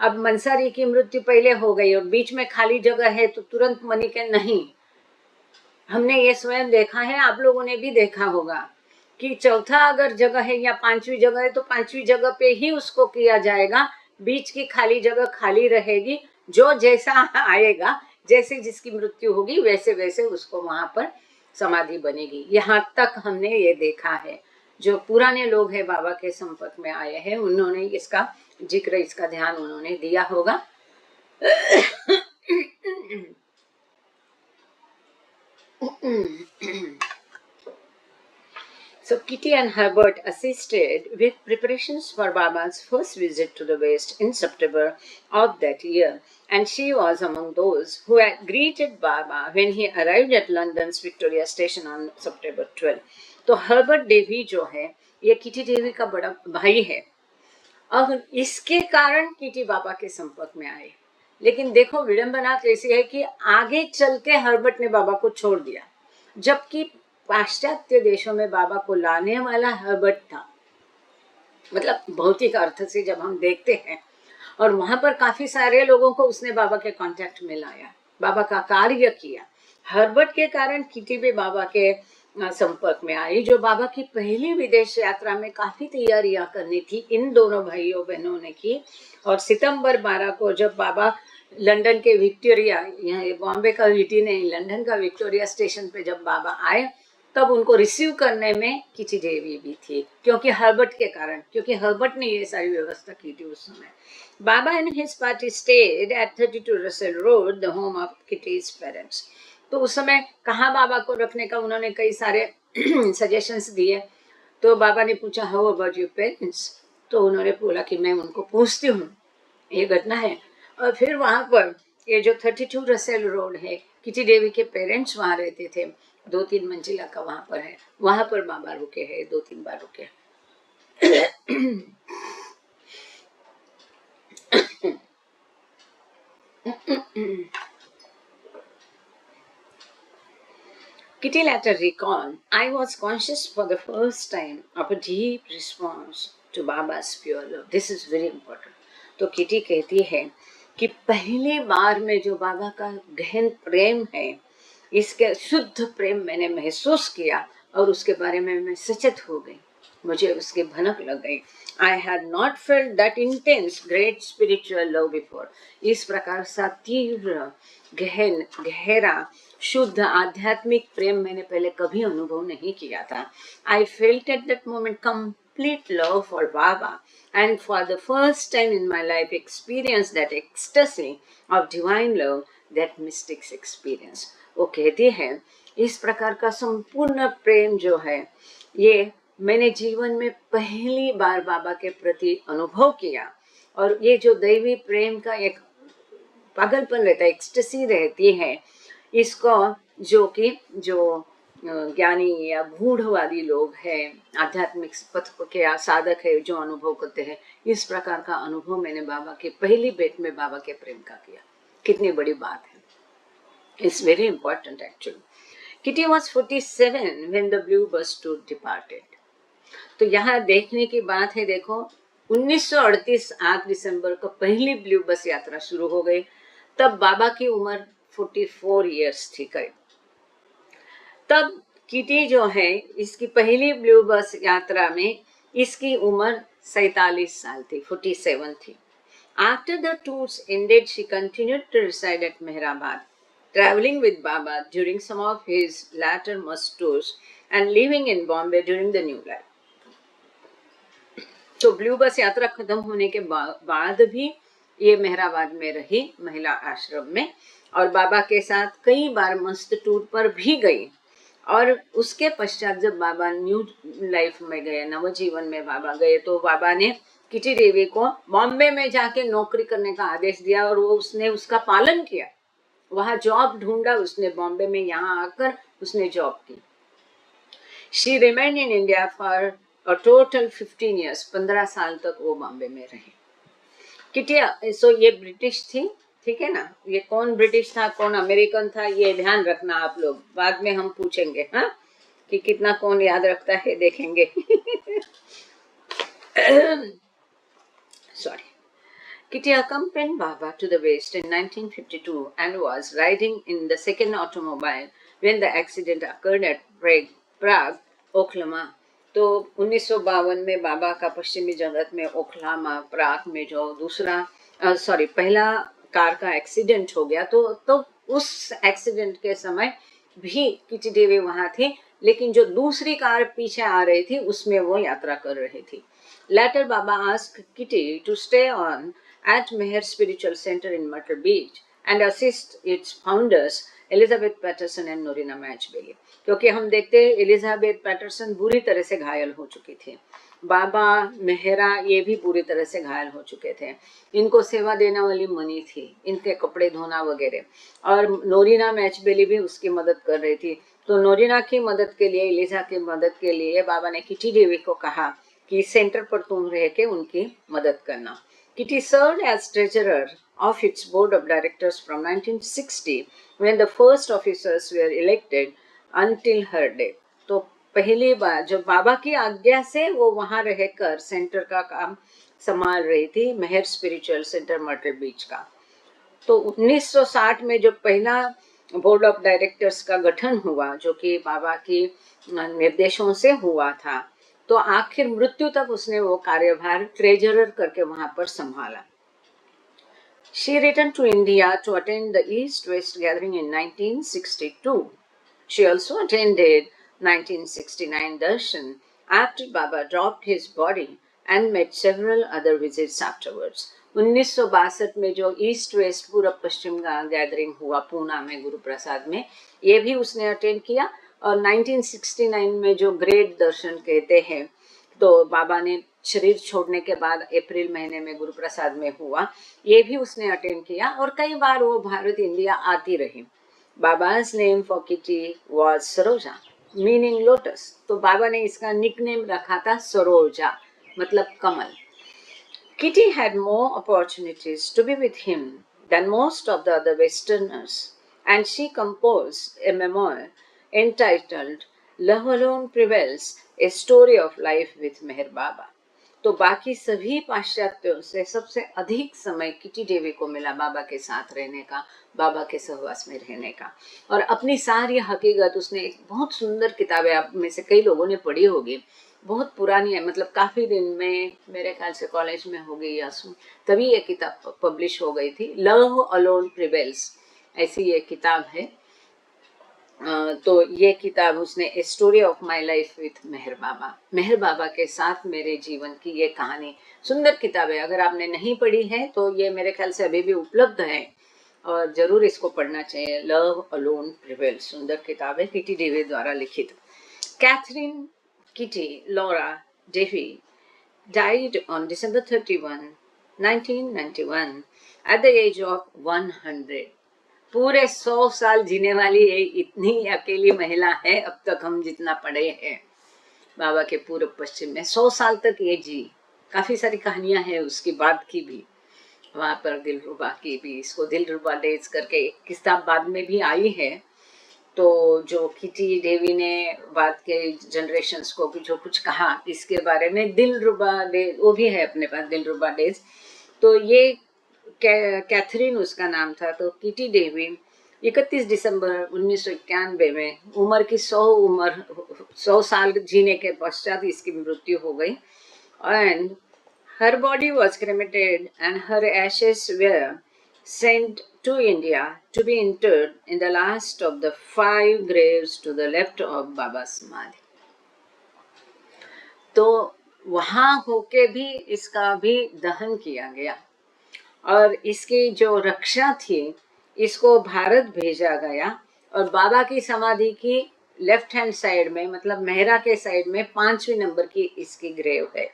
अब मंसारी की मृत्यु पहले हो गई और बीच में खाली जगह है तो तुरंत मनी के नहीं। हमने ये स्वयं देखा है, आप लोगों ने भी देखा होगा कि चौथा अगर जगह है या 5वीं जगह है तो 5वीं जगह पे ही उसको किया जाएगा। बीच की खाली जगह खाली रहेगी। जो जैसा आएगा, जैसे जिसकी मृत्यु होगी वैसे वैसे उसको वहां पर समाधि बनेगी। यहाँ तक हमने ये देखा है। जो पुराने लोग हैं बाबा के संपर्क में आए हैं उन्होंने इसका जिक्र, इसका ध्यान उन्होंने दिया होगा। So Kitty and Herbert assisted with preparations for Baba's first visit to the West in September of that year, and she was among those who had greeted Baba when he arrived at London's Victoria Station on September 12. तो Herbert Davy जो है ये kitty Davy का बड़ा भाई है और इसके कारण किटी बाबा के संपर्क में आए। लेकिन देखो विडंबना कैसी है कि आगे चल के हर्बर्ट ने बाबा को छोड़ दिया, जबकि पाश्चात्य देशों में बाबा को लाने वाला हर्बर्ट था। मतलब भौतिक अर्थ से जब हम देखते हैं, और वहां पर काफी सारे लोगों को उसने बाबा के कांटेक्ट में लाया, बाबा का कार्य किया। हर्बर्ट के कारण किटी भी बाबा के संपर्क में आई, जो बाबा की पहली विदेश यात्रा में काफी तैयारियां करनी थी इन दोनों भाइयों बहनों ने की। और सितंबर 12 को जब बाबा लंदन के विक्टोरिया, यहाँ बॉम्बे का वीटी नहीं, लंदन का विक्टोरिया स्टेशन पे जब बाबा आए तब उनको रिसीव करने में किटी देवी भी थी, क्योंकि हर्बर्ट के कारण, क्योंकि हर्बर्ट ने ये सारी व्यवस्था की थी उस समय। Baba and his party stayed at 32 Russell road, the home of Kitty's parents. तो उस समय कहाँ बाबा को रखने का उन्होंने कई सारे सजेशंस दिए। तो बाबा ने पूछा हाउ अबाउट योर पेरेंट्स, तो उन्होंने बोला कि मैं उनको पूछती हूँ, ये घटना है। और फिर वहां पर ये जो 32 रसेल रोड है, किटी देवी के पेरेंट्स वहां रहते थे, 2-3 मंजिला का वहां पर है, वहां पर बाबा रुके हैं, 2-3 बार रुके। Kitty later recalled, I was conscious for the first time of a deep response to Baba's pure love. This is very important. तो किटी कहती है कि पहली बार में जो बाबा का गहन प्रेम है, इसके शुद्ध प्रेम मैंने महसूस किया और उसके बारे में मैं सचेत हो गई। मुझे उसकी भनक लग गई। I had not felt that intense great spiritual love before. इस प्रकार सा तीव्र गहरा शुद्ध आध्यात्मिक प्रेम मैंने पहले कभी अनुभव नहीं किया था। I felt at that moment complete love for Baba, and for the first time in my life experienced that ecstasy of divine love, that mystic experience. वो कहती है इस प्रकार का संपूर्ण प्रेम जो है ये मैंने जीवन में पहली बार बाबा के प्रति अनुभव किया। और ये जो दैवी प्रेम का एक पागलपन रहता है, एक्सटेसी रहती है, इसको जो ज्ञानी या गूढ़वादी लोग हैं, आध्यात्मिक पथ के साधक है जो अनुभव करते हैं, इस प्रकार का अनुभव मैंने बाबा के पहली भेंट में बाबा के प्रेम का किया। कितनी बड़ी बात है। It's very important actually. Kitty was 47 when the blue bus tour departed. तो यहाँ देखने की बात है, देखो 1938 8 दिसंबर को पहली ब्लू बस यात्रा शुरू हो गई। तब बाबा की उम्र 44 इयर्स थी करीब। तब किटी जो है इसकी पहली ब्लू बस यात्रा में इसकी उम्र 47 साल थी, 47 थी। After the tours ended, she continued to reside at Mehrabad, traveling with Baba during some of his latter-most tours and living in Bombay during the new life. तो ब्लू बस यात्रा खत्म होने के बाद भी ये मेहराबाद में रही महिला आश्रम में, और बाबा के साथ कई बार मस्त टूर पर भी गई। और उसके पश्चात जब बाबा न्यू लाइफ में गए, नवजीवन में बाबा गए, तो बाबा ने किटी देवी को बॉम्बे में जाके नौकरी करने का आदेश दिया और वो उसने उसका पालन किया। वहां जॉब ढूंढा उसने बॉम्बे में, यहाँ आकर उसने जॉब की। She remain in India for a total 15 years, 15 साल तक वो बॉम्बे में रही। किटी सो ये ब्रिटिश थी, ठीक है ना। ये कौन ब्रिटिश था कौन अमेरिकन था ये ध्यान रखना आप लोग, बाद में हम पूछेंगे हाँ कि कितना कौन याद रखता है, देखेंगे। Sorry. Kitty accompanied Baba to the West in 1952 and was riding in the second automobile when the accident occurred at Prague, Oklahoma. तो 1952 में बाबा का पश्चिमी जगत में ओखलामा प्राग में जो पहला कार का एक्सीडेंट हो गया, तो उस एक्सीडेंट के समय भी किटी देवी वहां थी, लेकिन जो दूसरी कार पीछे आ रही थी उसमें वो यात्रा कर रही थी। Later, Baba asked Kitty to stay on at Meher Spiritual Center in Myrtle Beach and assist its founders, Elizabeth Patterson and Norina Matchbelly. क्योंकि हम देखते हैं एलिजाबेथ पैटरसन बुरी तरह से घायल हो चुकी थी, बाबा मेहरा ये भी बुरी तरह से घायल हो चुके थे। इनको सेवा देने वाली मनी थी, इनके कपड़े धोना वगैरह, और नोरिना मैचबेली भी उसकी मदद कर रही थी। तो नोरिना की मदद के लिए, एलिजा की मदद के लिए बाबा ने किटी देवी को कहा कि सेंटर पर तुम रह के उनकी मदद करना। Kitty served as treasurer of its board of directors from 1960 when the first officers were elected until her death. तो पहली बार जब बाबा की आज्ञा से वो वहां रहकर सेंटर का काम संभाल रही थी, मेहर स्पिरिचुअल सेंटर मर्टल बीच का। तो 1960 में जब पहला बोर्ड ऑफ डायरेक्टर्स का गठन हुआ, जो कि बाबा की निर्देशों से हुआ था, तो आखिर मृत्यु तक उसने वो कार्यभार ट्रेजरर करके वहां पर संभाला। She returned to India to attend the East-West gathering in 1962. She also attended 1969 darshan after Baba dropped his body and made several other visits afterwards. 1962 में जो ईस्ट वेस्ट पूर्व पश्चिम का गैदरिंग हुआ पूना में गुरु प्रसाद में, ये भी उसने अटेंड किया। और 1969 में जो ग्रेट दर्शन कहते हैं, तो बाबा ने शरीर छोड़ने के बाद अप्रैल महीने में गुरु प्रसाद में हुआ, ये भी उसने अटेंड किया। और कई बार वो भारत इंडिया आती रही। बाबा's name for Kitty was Saroja, meaning lotus. तो बाबा ने इसका निकनेम रखा था सरोजा, मतलब कमल। Kitty had more opportunities to be with him than most of the other Westerners, and she composed a memoir entitled Love Alone Prevails, a story of life with Meher Baba. तो बाकी सभी पाश्चात्यों से सबसे अधिक समय किटी देवी को मिला बाबा के साथ रहने का, बाबा के सहवास में रहने का। और अपनी सारी हकीकत उसने, एक बहुत सुंदर किताब है, आप में से कई लोगों ने पढ़ी होगी, बहुत पुरानी है, मतलब काफ़ी दिन में, मेरे ख्याल से कॉलेज में हो गई या तभी ये किताब पब्लिश हो गई थी। लव अलोन प्रिवेल्स, ऐसी ये किताब है। तो ये किताब उसने a story of my life with Meher Baba, Meher Baba के साथ मेरे जीवन की ये कहानी, सुंदर किताब है। अगर आपने नहीं पढ़ी है तो ये मेरे ख्याल से अभी भी उपलब्ध है और जरूर इसको पढ़ना चाहिए। लव अलोन प्रिवेल, सुंदर किताब है, किटी डेवी द्वारा लिखित। Katherine Kitty Laura Davy died on December 31, 1991 at the age of 100। पूरे 100 साल जीने वाली एक इतनी अकेली महिला है अब तक हम जितना पढ़े हैं बाबा के पूर्व पश्चिम में। 100 साल तक ये जी। काफी सारी कहानियां हैं उसकी बाद की भी, वहां पर दिलरुबा की भी। इसको दिलरुबा डेज करके एक किताब बाद में भी आई है। तो जो किटी देवी ने बाद के जनरेशन्स को जो कुछ कहा इसके बारे में, दिलरुबा डेज वो भी है अपने पास, दिलरुबा डेज। तो ये कैथरीन उसका नाम था। तो किटी डेवी 31 दिसंबर 1991 में उम्र की 100 साल जीने के पश्चात इसकी मृत्यु हो गई। And her body was cremated and her ashes were sent to India to be interred in the last of the 5 graves to the left of Baba Samadhi। तो वहां होके भी इसका भी दहन किया गया और इसकी जो रक्षा थी इसको भारत भेजा गया। और बाबा की समाधि की लेफ्ट हैंड साइड में, मतलब मेहरा के साइड में 5वें नंबर की इसकी ग्रेव है।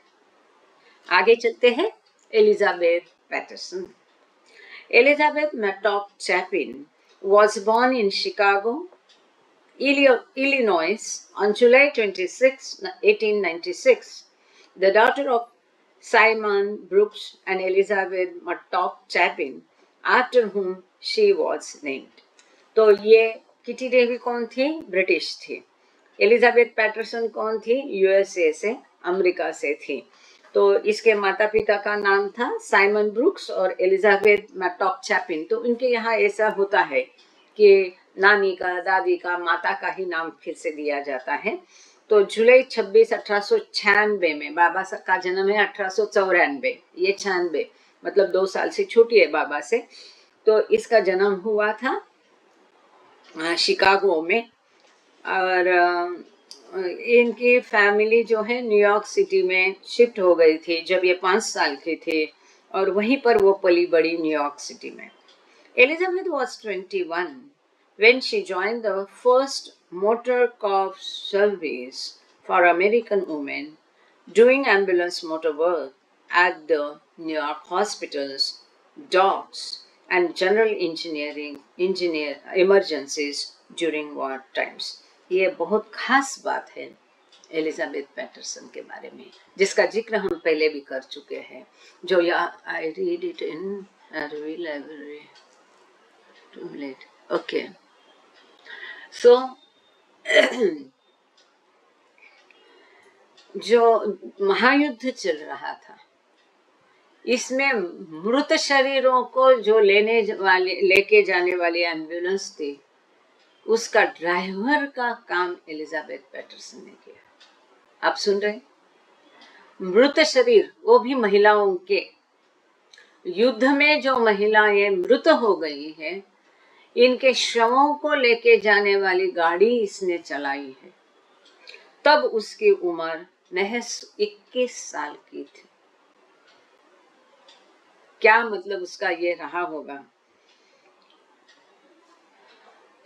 आगे चलते हैं। Elizabeth Patterson. Elizabeth Mattock Chapin was born in Chicago, Illinois on July 26, 1896, the daughter of Simon Brooks and Elizabeth Mattock Chapin, after whom she was named। तो ये किटी डेवी कौन थी? ब्रिटिश थी। एलिजाबेथ पैटरसन कौन थी? USA से, America से थी। तो इसके माता पिता का नाम था साइमन ब्रुक्स और एलिजाबेथ मैटॉक चैपिन। तो इनके यहाँ ऐसा होता है कि नानी का, दादी का, माता का ही नाम फिर से दिया जाता है। तो जुलाई 26, 1896 में, बाबा का जन्म है 1894, ये 96 मतलब 2 साल से छोटी है बाबा से। तो इसका जन्म हुआ था शिकागो में। और इनकी फैमिली जो है न्यूयॉर्क सिटी में शिफ्ट हो गई थी जब ये 5 साल की थी और वहीं पर वो पली बड़ी न्यूयॉर्क सिटी में। Elizabeth was 21 when she joined the first motor corps service for American women, doing ambulance motor work at the New York hospitals, docks, and general engineer emergencies during war times। ये बहुत खास बात है Elizabeth Patterson के बारे में, जिसका जिक्र हम पहले भी कर चुके हैं। जो I read it in library too late. Okay, so जो महायुद्ध चल रहा था इसमें मृत शरीरों को जो लेके जाने वाली एम्बुलेंस थी, उसका ड्राइवर का काम एलिजाबेथ पैटरसन ने किया। आप सुन रहे? मृत शरीर, वो भी महिलाओं के। युद्ध में जो महिलाएं मृत हो गई है, इनके शवों को लेके जाने वाली गाड़ी इसने चलाई है। तब उसकी उम्र महज 21 साल की थी। क्या मतलब उसका ये रहा होगा?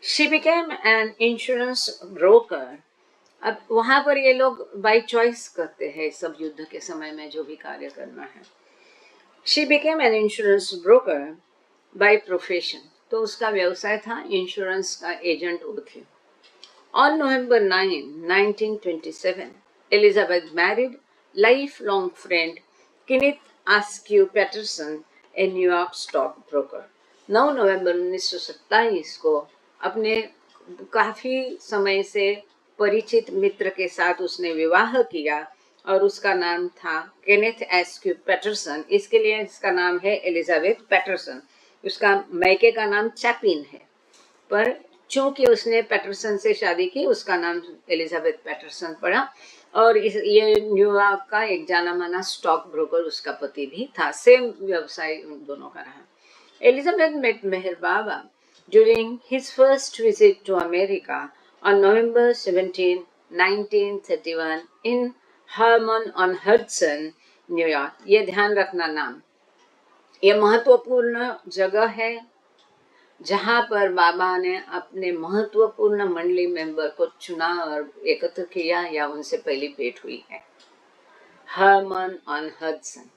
She became an insurance broker। अब वहां पर ये लोग बाय चॉइस करते हैं सब युद्ध के समय में जो भी कार्य करना है। She became an insurance broker by profession। तो उसका व्यवसाय था इंश्योरेंस का एजेंट वो थी। On November 9, 1927, Elizabeth married lifelong friend Kenneth Askew Patterson, a New York stockbroker। 9 नवंबर 1927 को अपने काफी समय से परिचित मित्र के साथ उसने विवाह किया और उसका नाम था केनेथ एस्क्यू पैटरसन। इसके लिए इसका नाम है एलिजाबेथ पैटरसन। उसका मैके का नाम चैपिन है, पर चूंकि उसने पैटरसन से शादी की, उसका नाम एलिजाबेथ पैटरसन पड़ा। और ये न्यूयॉर्क का एक जाना माना स्टॉक ब्रोकर उसका पति भी था। सेम व्यवसाय उन दोनों का रहा। Elizabeth met Meher Baba during his first visit to America on November 17, 1931 in Harmon on Hudson, New York. ये ध्यान रखना नाम, ये महत्वपूर्ण जगह है जहां पर बाबा ने अपने महत्वपूर्ण मंडली मेंबर को चुना और एकत्र किया या उनसे पहली भेंट हुई है। Harmon on Hudson.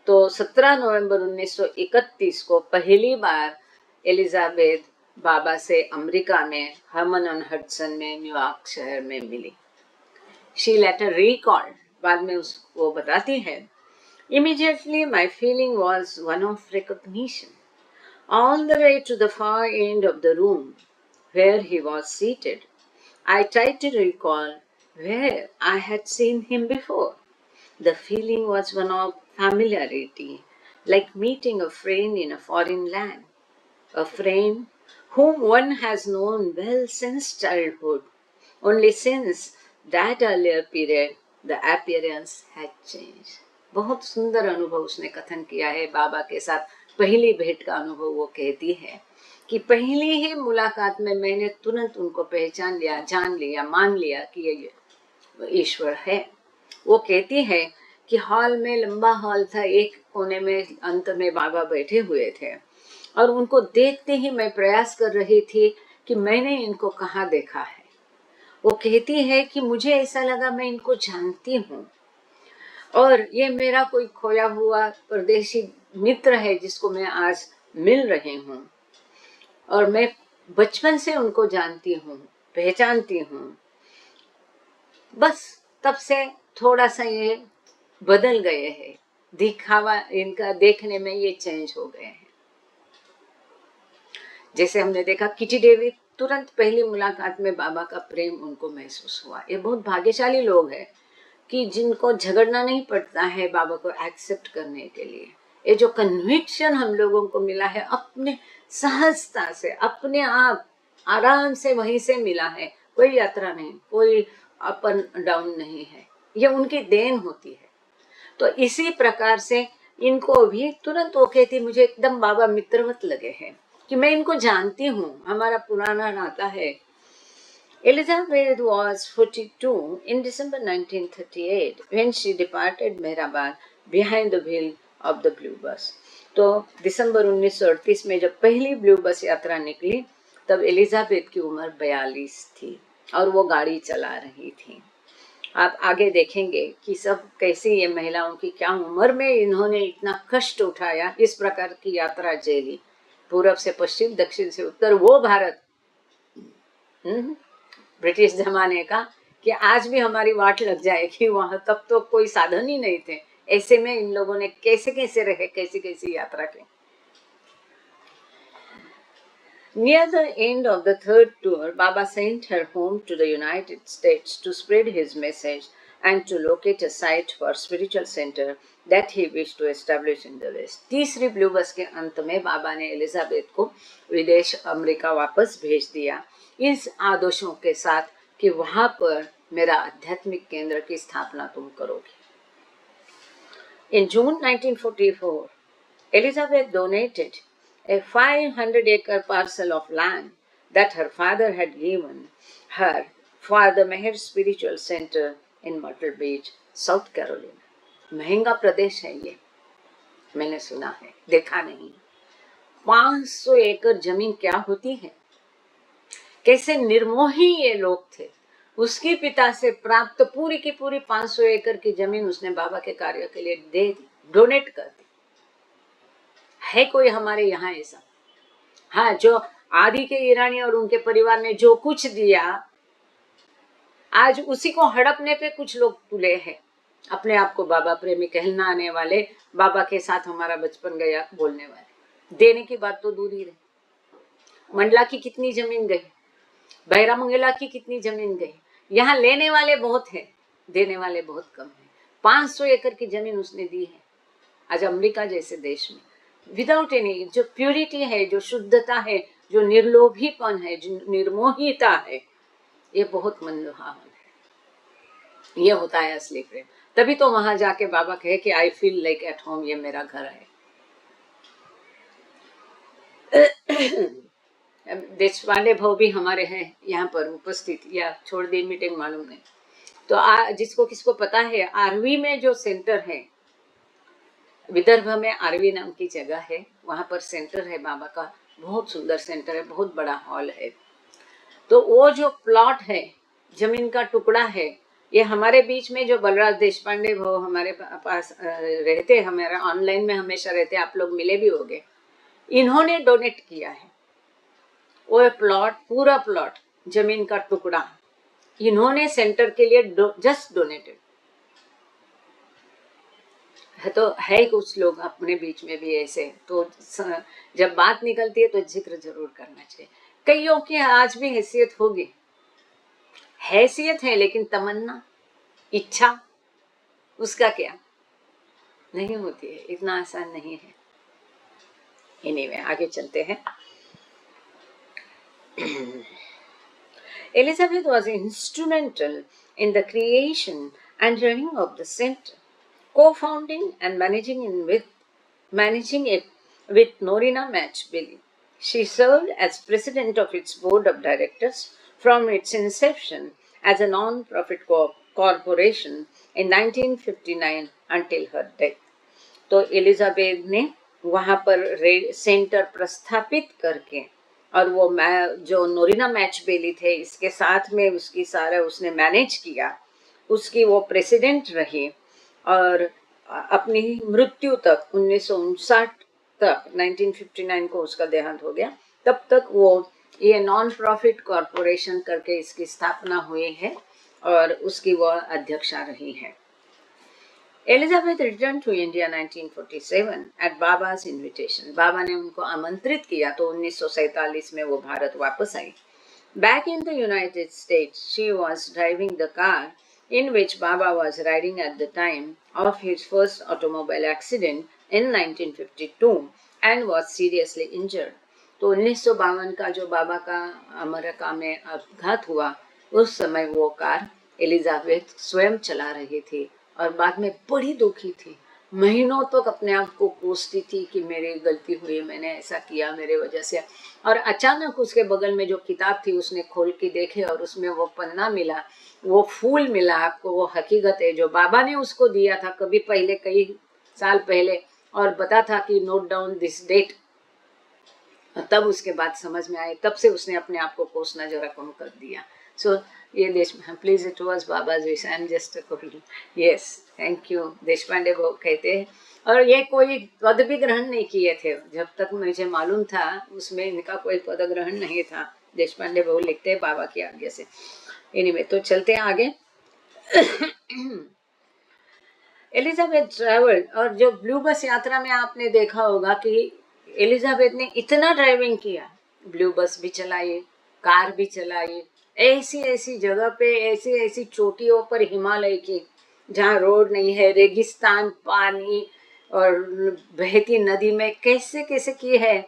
तो 17 नवंबर 1931 को पहली बार एलिजाबेथ बाबा से अमेरिका में हर्मन ऑन हडसन में न्यूयॉर्क शहर में मिली। शी लेटर रिकॉर्ड, बाद में वो बताती है, immediately my feeling was one of recognition all the way to the far end of the room where he was seated. I tried to recall where I had seen him before. The feeling was one of familiarity, like meeting a friend in a foreign land, a friend whom one has known well since childhood. Only since that earlier period, the appearance had changed. बहुत सुंदर अनुभव उसने कथन किया है बाबा के साथ। पहली भेंट का अनुभव वो कहती है कि पहली ही मुलाकात में मैंने तुरंत उनको पहचान लिया, जान लिया, मान लिया कि ये ईश्वर है। वो कहती है कि हॉल में, लंबा हॉल था, एक कोने में अंत में बाबा बैठे हुए थे और उनको देखते ही मैं प्रयास कर रही थी कि मैंने इनको कहाँ देखा है। वो कहती है कि मुझे ऐसा लगा मैं इनको जानती हूँ और ये मेरा कोई खोया हुआ परदेशी मित्र है जिसको मैं आज मिल रही हूँ और मैं बचपन से उनको जानती हूँ, पहचानती हूँ। बस तब से थोड़ा सा ये बदल गए हैं, दिखावा इनका देखने में ये चेंज हो गए हैं। जैसे हमने देखा किटी डेविड, तुरंत पहली मुलाकात में बाबा का प्रेम उनको महसूस हुआ। ये बहुत भाग्यशाली लोग हैं कि जिनको झगड़ना नहीं पड़ता है बाबा को एक्सेप्ट करने के लिए। ये जो कन्विक्शन हम लोगों को मिला है अपने सहजता से, अपने आप आराम से वहीं से मिला है, कोई यात्रा नहीं, कोई अप एंड डाउन नहीं है, ये उनकी देन होती है। तो इसी प्रकार से इनको भी तुरंत वो कहती मुझे एकदम बाबा मित्रवत लगे हैं कि मैं इनको जानती हूँ, हमारा पुराना नाता है। Elizabeth was 42 in December 1938 when she departed Mehrabad behind the wheel of the blue bus. तो दिसंबर 1938 में जब पहली ब्लू बस यात्रा निकली तब एलिजाबेथ की उम्र 42 थी और वो गाड़ी चला रही थी। आप आगे देखेंगे कि सब कैसी ये महिलाओं की क्या उम्र में इन्होंने इतना कष्ट उठाया, इस प्रकार की यात्रा झेली, पूरब से पश्चिम, दक्षिण से उत्तर, वो भारत ब्रिटिश जमाने का कि आज भी हमारी वाट लग जाएगी वहां, तब तो कोई साधन ही नहीं थे। ऐसे में इन लोगों ने कैसे कैसे रहे, कैसी कैसी यात्रा की। Near the end of the third tour, Baba sent her home to the United States to spread his message and to locate a site for spiritual center that he wished to establish in the West. तीसरी blue बस के अंत में बाबा ने Elizabeth को विदेश America वापस भेज दिया इस आदेशों के साथ कि वहां पर मेरा आध्यात्मिक केंद्र की स्थापना तुम करोगे। In June 1944, Elizabeth donated a 500-acre parcel of land that her father had given her for the Meher Spiritual Center in Myrtle Beach, South Carolina. महंगा प्रदेश है ये, मैंने सुना है, देखा नहीं। 500 एकड़ जमीन क्या होती है, कैसे निर्मोही ये लोग थे। उसके पिता से प्राप्त पूरी की पूरी 500 एकड़ की जमीन उसने बाबा के कार्य के लिए दे दी, डोनेट कर दी। है कोई हमारे यहाँ ऐसा? हाँ, जो आदि के ईरानी और उनके परिवार ने जो कुछ दिया, आज उसी को हड़पने पे कुछ लोग तुले हैं, अपने आप को बाबा प्रेमी कहलाने वाले, बाबा के साथ हमारा बचपन गया बोलने वाले। देने की बात तो दूर ही रही। मंडला की कितनी जमीन गई, बैरा मंगला की कितनी जमीन गई। यहाँ लेने वाले बहुत हैं, देने वाले बहुत कम हैं। 500 एकड़ की जमीन उसने दी है आज अमेरिका जैसे देश में, विदाउट एनी, जो प्योरिटी है, जो शुद्धता है, जो निर्लोभीपन है, जो निर्मोहिता है, ये बहुत मनलुभावन है। ये होता है असली प्रेम। तभी तो वहां जाके बाबा कहे कि I feel like at home, ये मेरा घर है। देशपांडे भाव भी हमारे हैं यहाँ पर उपस्थित, या छोड़ दी मीटिंग मालूम नहीं। तो जिसको किसको पता है, आरवी में जो सेंटर है, विदर्भ में आरवी नाम की जगह है, वहां पर सेंटर है बाबा का, बहुत सुंदर सेंटर है, बहुत बड़ा हॉल है। तो वो जो प्लॉट है, जमीन का टुकड़ा है, ये हमारे बीच में जो बलराज देशपांडे भाव हमारे पास रहते, हमारे ऑनलाइन में हमेशा रहते, आप लोग मिले भी होंगे, इन्होंने डोनेट किया है वो प्लॉट, पूरा प्लॉट, जमीन का टुकड़ा इन्होंने सेंटर के लिए जस्ट डोनेटेड है। तो है कुछ लोग अपने बीच में भी ऐसे, तो जब बात निकलती है तो जिक्र जरूर करना चाहिए। कईयों की आज भी हैसियत होगी, हैसियत है, लेकिन तमन्ना, इच्छा, उसका क्या, नहीं होती है, इतना आसान नहीं है। एनीवे, आगे चलते हैं। Elizabeth was instrumental in the creation and running of the center, co-founding and managing it with Norina Matchbilly. She served as president of its board of directors from its inception as a non-profit corporation in 1959 until her death. तो Elizabeth ने वहां पर centre प्रस्थापित करके, और वो जो नोरिना मैचबेली थे, इसके साथ में उसकी सारा उसने मैनेज किया, उसकी वो प्रेसिडेंट रही, और अपनी मृत्यु तक 1959 तक, 1959 को उसका देहांत हो गया, तब तक वो ये नॉन प्रॉफिट कॉरपोरेशन करके इसकी स्थापना हुई है, और उसकी वो अध्यक्षा रही है। Elizabeth returned to India 1947 at Baba's invitation. बाबा ने उनको आमंत्रित किया तो 1947 में वो भारत वापस आई। Back in the United States, she was driving the car in which Baba was riding at the time of his first automobile accident in 1952 and was seriously injured. तो 1952 का जो बाबा का अमेरिका में अपघात हुआ, उस समय वो कार एलिजाबेथ स्वयं चला रही थी, और बाद में बड़ी दुखी थी, महीनों तक अपने आप को कोसती थी कि मेरी गलती हुई, मैंने ऐसा किया, मेरे वजह से। और अचानक उसके बगल में जो किताब थी उसने खोल के देखे, और उसमें वो पन्ना मिला, वो फूल मिला। आपको वो हकीकत है जो बाबा ने उसको दिया था कभी पहले, कई साल पहले, और बता था कि नोट डाउन दिस डेट। तब उसके बाद समझ में आए, तब से उसने अपने आप को कोसना जरा कम कर दिया। सो ये please, it was Baba's wish, I am just yes, thank you. Deshpande वो कहते हैं, और ये कोई पद भी ग्रहण नहीं किए थे, जब तक मुझे मालूम था उसमें इनका कोई पद ग्रहण नहीं था। देशपांडे बहु लिखते हैं बाबा की आज्ञा से। एनीवे, तो चलते हैं आगे। एलिजाबेथ ट्रैवल, और जो ब्लू बस यात्रा में आपने देखा होगा कि एलिजाबेथ ने इतना ड्राइविंग किया, ब्लू बस भी चलाई, कार भी चलाई, ऐसी ऐसी जगह पे, ऐसी ऐसी चोटियों पर हिमालय की, जहाँ रोड नहीं है, रेगिस्तान, पानी और बहती नदी में कैसे कैसे की है,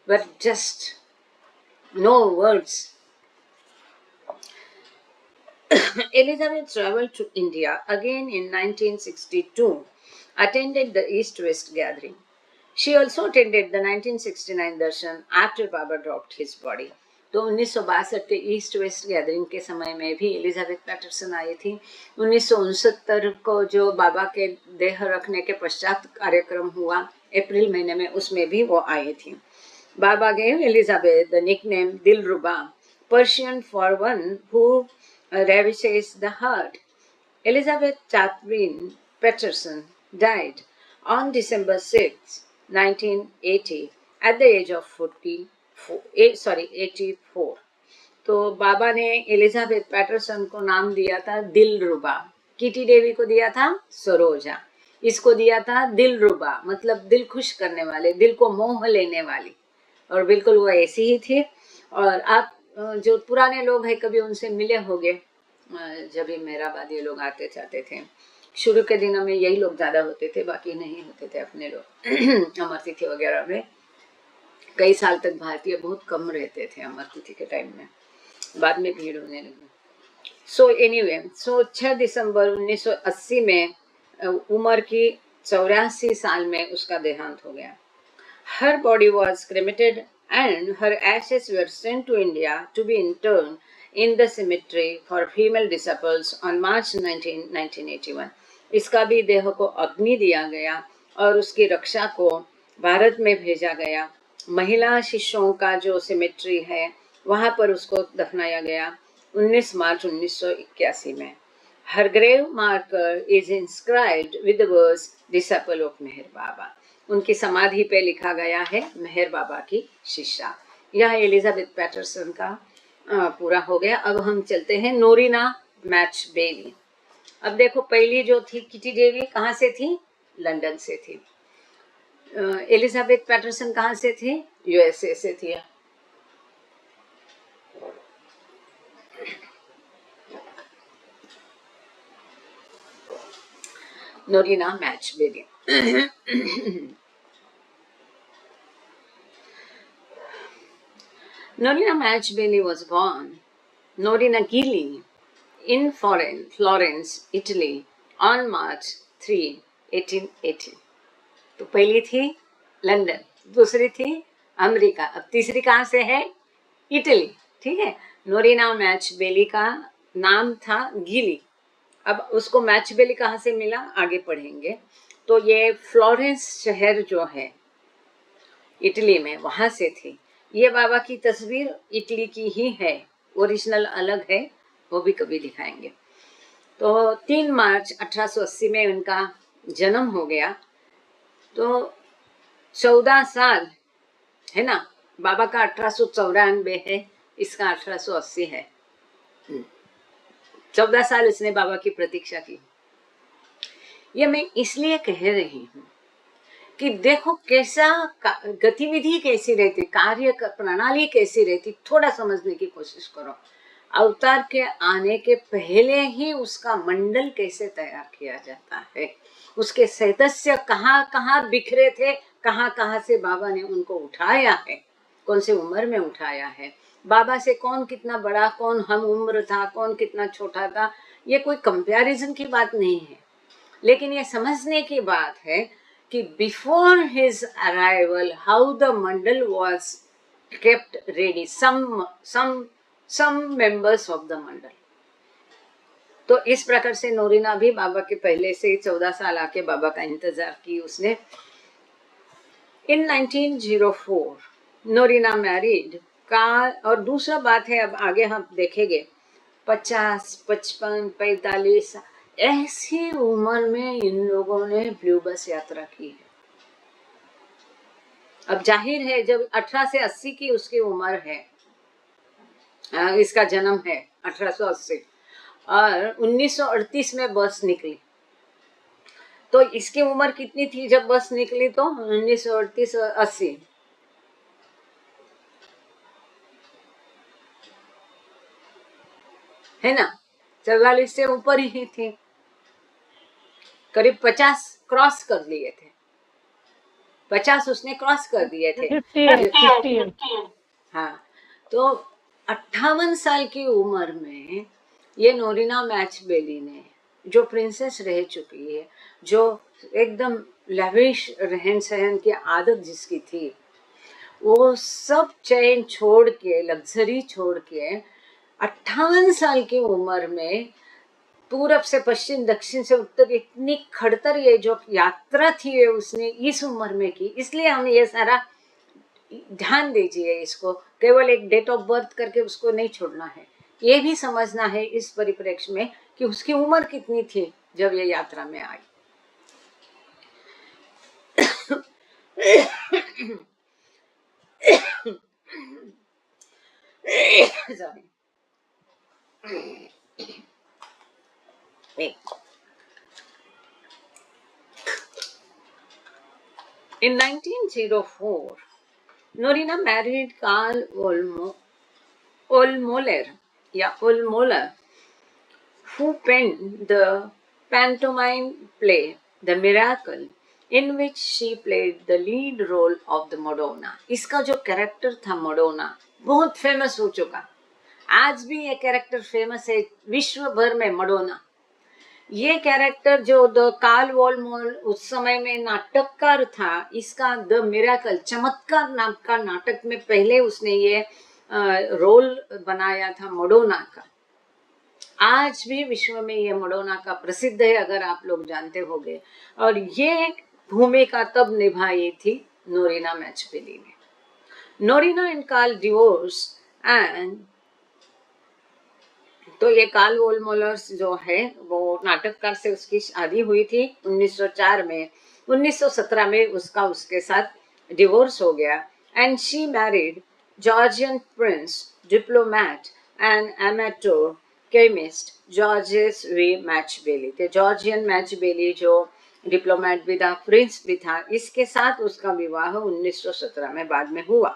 but just no words. Elizabeth traveled to India again in 1962, attended the East-West gathering. She also attended the 1969 darshan after Baba dropped his body. तो 1962 के ईस्ट वेस्ट गैदरिंग के समय में भी एलिजाबेथ पैटरसन आई थी। 1969 को जो बाबा के देह रखने के पश्चात कार्यक्रम हुआ अप्रैल महीने में, उसमें भी वो आई थी। बाबा gave Elizabeth the nickname Dilruba, Persian for one who ravishes the heart. Elizabeth Catherine Patterson died on December 6, 1980 at the age of 84. तो बाबा ने एलिजाबेथ पैटरसन को नाम दिया था दिलरुबा। किटी देवी को दिया था सरोजा, इसको दिया था दिलरुबा, मतलब दिल खुश करने वाले, दिल को मोह लेने वाली, और बिल्कुल वो ऐसी ही थी। और आप जो पुराने लोग हैं कभी उनसे मिले होंगे, जब भी मेहराबाद ये लोग आते जाते थे, शुरू के दिनों में यही लोग ज़्यादा होते थे, बाकी नहीं होते थे अपने लोग अमर तिथि वगैरह में। कई साल तक भारतीय बहुत कम रहते थे अमर तिथि के टाइम में, बाद में भीड़ होने लगी। सो एनीवे, 6 दिसंबर 1980 में उम्र की 84 साल में उसका देहांत हो गया। Her body was cremated and her ashes were sent to India to be interned in the cemetery for female disciples on March 19, 1981. इसका भी देह को अग्नि दिया गया और उसकी रक्षा को भारत में भेजा गया। महिला शिष्यों का जो सिमेट्री है वहाँ पर उसको दफनाया गया 19 मार्च 1981 में। Her grave marker is inscribed with the words disciple of मेहर बाबा। उनकी समाधि पे लिखा गया है मेहर बाबा की शिष्या। यह एलिजाबेथ पैटरसन का पूरा हो गया। अब हम चलते हैं नोरिना मैच बेली। अब देखो, पहली जो थी किटी डेवी कहाँ से थी? लंदन से थी। एलिजाबेथ पैटरसन कहाँ से थी? यूएसए से थी। नोरिना match Bailey. Norina Match Bailey was born Norina Gili in Florence, Italy on March 3, 1880. तो पहली थी लंदन, दूसरी थी अमेरिका, अब तीसरी कहाँ से है? इटली। ठीक है। नोरिना मैच बेली का नाम था गिली। अब उसको मैच बेली कहाँ से मिला आगे पढ़ेंगे। तो ये फ्लोरेंस शहर जो है इटली में, वहाँ से थी। ये बाबा की तस्वीर इटली की ही है, ओरिजिनल अलग है, वो भी कभी दिखाएंगे। तो 3 मार्च 1880 में उनका जन्म हो गया। तो 14 साल है ना, बाबा का 1894 है, इसका 1880 है। 14 साल उसने बाबा की प्रतीक्षा की। ये मैं इसलिए कह रही हूँ कि देखो कैसा गतिविधि कैसी रहती, कार्य प्रणाली कैसी रहती, थोड़ा समझने की कोशिश करो। अवतार के आने के पहले ही उसका मंडल कैसे तैयार किया जाता है, उसके सदस्य कहाँ कहाँ बिखरे थे, कहाँ कहाँ से बाबा ने उनको उठाया है, कौन से उम्र में उठाया है, बाबा से कौन कितना बड़ा, कौन हम उम्र था, कौन कितना छोटा था। ये कोई कंपैरिजन की बात नहीं है, लेकिन ये समझने की बात है कि before his arrival how the mandal was kept ready, some members of the mandal। तो इस प्रकार से नोरिना भी बाबा के पहले से 14 साल आके बाबा का इंतजार की उसने। इन 1904 नोरिना मैरिड का, और दूसरा बात है, अब आगे हम देखेंगे 50, 55, 45 ऐसी उम्र में इन लोगों ने ब्लू बस यात्रा की है। अब जाहिर है जब 18 से 80 की उसकी उम्र है, इसका जन्म है 1880 और 1938 में बस निकली, तो इसकी उम्र कितनी थी जब बस निकली? तो 1938 और 80 है ना, 44 से ऊपर ही थी, करीब 50 क्रॉस कर लिए थे, 50 उसने क्रॉस कर दिए थे। 58 हाँ, तो 58 साल की उम्र में ये नोरिना मैच बेली ने, जो प्रिंसेस रह चुकी है, जो एकदम लविश रहन सहन की आदत जिसकी थी, वो सब चैन छोड़ के, लग्जरी छोड़ के 58 साल की उम्र में पूरब से पश्चिम, दक्षिण से उत्तर, इतनी खड़तर ये जो यात्रा थी उसने इस उम्र में की। इसलिए हम ये सारा ध्यान दीजिए, इसको केवल एक डेट ऑफ बर्थ करके उसको नहीं छोड़ना है, ये भी समझना है इस परिप्रेक्ष्य में कि उसकी उम्र कितनी थी जब ये यात्रा में आई। In 1904, Norina married Karl Ohlmoller, who penned the pantomime play The Miracle in which she played the lead role of the Madonna. इसका जो कैरेक्टर था Madonna बहुत फेमस हो चुका, आज भी ये कैरेक्टर फेमस है विश्व भर में। Madonna ये कैरेक्टर जो द कार्ल वॉलमोल उस समय में नाटककार था, इसका द मिरेकल चमत्कार नाम का नाटक में पहले उसने ये रोल बनाया था Madonna का। आज भी विश्व में ये Madonna का प्रसिद्ध है, अगर आप लोग जानते होंगे। और ये भूमिका तब निभाई थी नोरिना मैचबेली ने। नोरिना एंड कार्ल डिवोर्स एंड तो ये कार्ल वोल्मोलर्स जो है वो नाटककार से उसकी शादी हुई थी 1904 में। 1917 में उसके साथ डिवोर्स हो गया and she married Georgian prince diplomat and amateur chemist Georges V Matchabelli. तो जॉर्जियन मैचबेली जो डिप्लोमैट भी था, प्रिंस भी था, इसके साथ उसका विवाह 1917 में बाद में हुआ।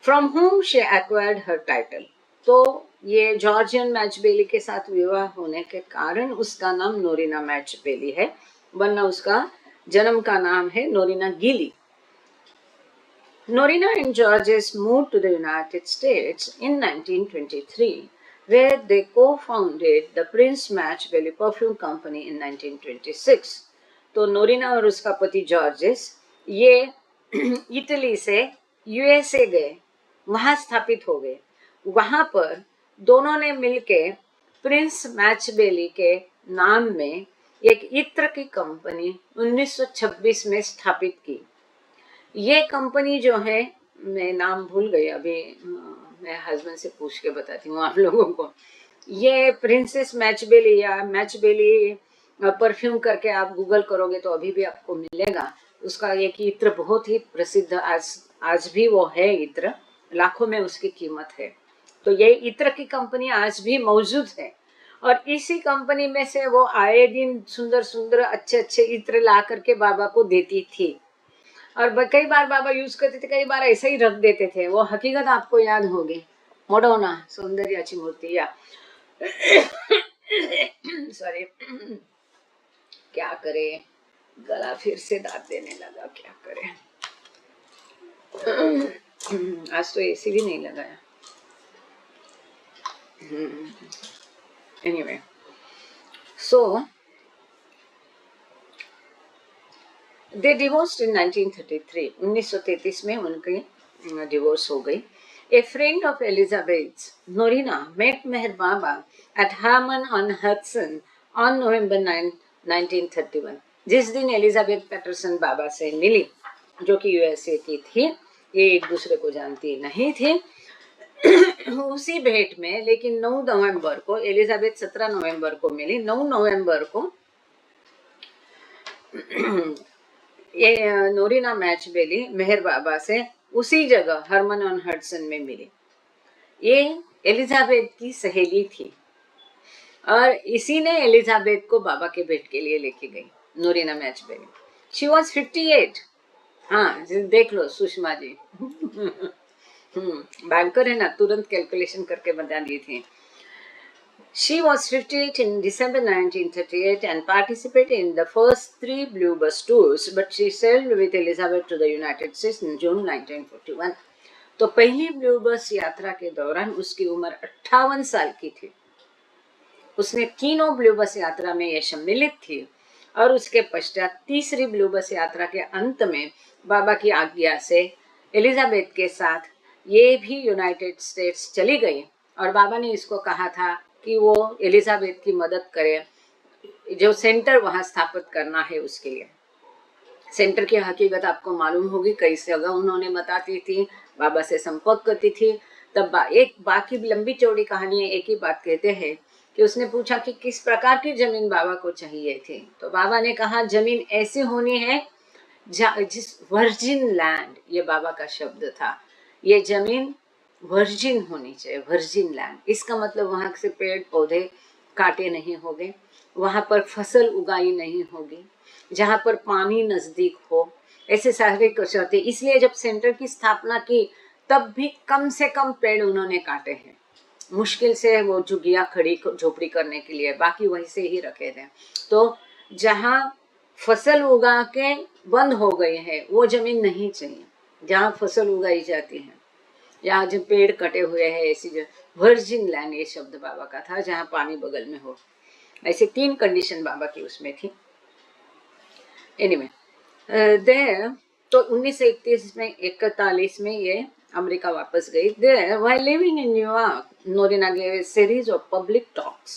From whom she acquired her title। तो ये जॉर्जियन मैचबेली के साथ विवाह होने के कारण उसका नाम नोरिना मैचबेली है, वरना उसका जन्म का नाम है नोरिना गिली। Norina and Georges moved to the United States in 1923, where they co-founded the Prince Matchbelly Perfume Company in 1926। तो नोरिना और उसका पति जॉर्जेस ये इटली से यूएसए गए, वहां स्थापित हो गए। वहां पर दोनों ने मिलके प्रिंस मैचबेली के नाम में एक इत्र की कंपनी 1926 में स्थापित की। ये कंपनी जो है, मैं नाम भूल गई अभी, मैं हस्बैंड से पूछ के बताती हूँ आप लोगों को। ये प्रिंसेस मैचबेली या मैचबेली परफ्यूम करके आप गूगल करोगे तो अभी भी आपको मिलेगा। उसका एक इत्र बहुत ही प्रसिद्ध, आज भी वो है इत्र, लाखों में उसकी कीमत है। तो ये इत्र की कंपनी आज भी मौजूद है और इसी कंपनी में से वो आए दिन सुंदर सुंदर अच्छे अच्छे इत्र ला करके बाबा को देती थी। और कई बार बाबा यूज करते थे, कई बार ऐसे ही रख देते थे। वो हकीकत आपको याद होगी, मोडोना सौंदर्याची मूर्ति या सॉरी क्या करे, गला फिर से दाद देने लगा, क्या करे। आज तो एसी भी नहीं लगाया। एनीवे, सो दे डिवोर्स्ड इन 1933। 1933 में उनकी डिवोर्स हो गई। A friend of Elizabeth's, Norina, met Meher Baba at Harman on Hudson on November 9, 1931। जिस दिन एलिजाबेथ पैटरसन बाबा से मिली, जो कि यूएसए की थी, ये एक दूसरे को जानती नहीं थी। उसी भेंट में, लेकिन 9 नवंबर को, एलिजाबेथ 17 नवंबर को मिली, 9 नवंबर को ये नोरिना मैचबेली मेहर बाबा से उसी जगह हरमन ऑन हडसन में मिली। ये एलिजाबेथ की सहेली थी और इसी ने एलिजाबेथ को बाबा के भेंट के लिए लेके गई, नोरिना मैचबेली। She was 58। हाँ, देख लो सुषमा जी बैंकर है ना, तुरंत कैलकुलेशन करके बता दी थी। She was 58 in December 1938 and participated in the first 3 Blue Bus tours, but she sailed with Elizabeth to the United States in June 1941। तो पहली ब्लू बस यात्रा के दौरान उसकी उम्र 58 साल की थी। उसने तीनों ब्लू बस यात्रा में ये सम्मिलित थी और उसके पश्चात तीसरी ब्लू बस यात्रा के अंत में बाबा की आज्ञा से एलिजाबेथ के साथ ये भी यूनाइटेड स्टेट्स चली गई और बाबा ने इसको कहा था कि वो एलिजाबेथ की मदद करे, जो सेंटर वहां स्थापित करना है उसके लिए। सेंटर की हकीकत आपको मालूम होगी, कई जगह उन्होंने बताती थी, बाबा से संपर्क करती थी। तब एक बाकी लंबी चौड़ी कहानी है, एक ही बात कहते हैं कि उसने पूछा कि किस प्रकार की जमीन बाबा को चाहिए थी, तो बाबा ने कहा जमीन ऐसी होनी है जिस वर्जिन लैंड, ये बाबा का शब्द था, ये जमीन वर्जिन होनी चाहिए, वर्जिन लैंड। इसका मतलब वहां से पेड़ पौधे काटे नहीं होंगे, वहां पर फसल उगाई नहीं होगी, जहां पर पानी नजदीक हो, ऐसे सारे कुछ होते। इसलिए जब सेंटर की स्थापना की तब भी कम से कम पेड़ उन्होंने काटे हैं, मुश्किल से वो झुग्गियां खड़ी झोपड़ी करने के लिए, बाकी वहीं से ही रखे थे। तो जहां फसल उगा के बंद हो गई है, वो जमीन नहीं चाहिए जहाँ फसल उगाई जाती है, यहाँ जो पेड़ कटे हुए हैं, ऐसी जो वर्जिन लैंड, ये शब्द बाबा का था, जहाँ पानी बगल में हो। ऐसे 3 कंडीशन बाबा की उसमें थी। एनीवे देयर, तो 1931 में 41 में ये अमेरिका वापस गई। There while living in New York, Norina gave a series of public talks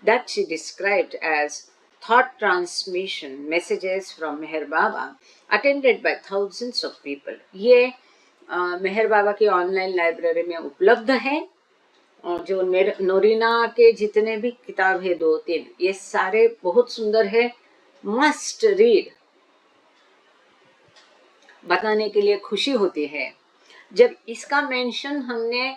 that she described as thought transmission messages from Meher Baba, attended by thousands of people. ये मेहर बाबा की ऑनलाइन लाइब्रेरी में उपलब्ध है, और जो नोरिना के जितने भी किताब है 2-3, ये सारे बहुत सुंदर है, मस्ट रीड। बताने के लिए खुशी होती है जब इसका मेंशन हमने,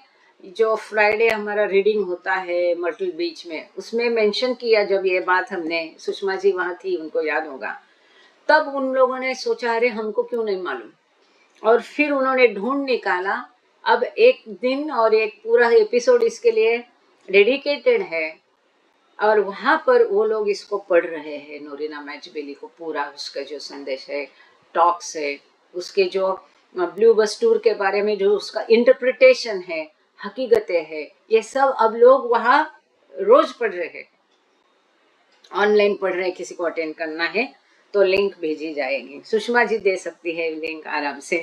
जो फ्राइडे हमारा रीडिंग होता है मर्टल बीच में, उसमें मेंशन किया जब ये बात हमने, सुषमा जी वहां थी, उनको याद होगा, तब उन लोगों ने सोचा अरे हमको क्यों नहीं मालूम, और फिर उन्होंने ढूंढ निकाला। अब एक दिन और एक पूरा एपिसोड इसके लिए डेडिकेटेड है, और वहां पर वो लोग इसको पढ़ रहे हैं, नोरिना मैचबेली को पूरा उसका जो संदेश है, टॉक्स है, उसके जो ब्लू बस टूर के बारे में जो उसका इंटरप्रिटेशन है, हकीकतें है, ये सब अब लोग वहाँ रोज पढ़ रहे हैं, ऑनलाइन पढ़ रहे हैं। किसी को अटेंड करना है तो लिंक भेजी जाएगी, सुषमा जी दे सकती है लिंक आराम से।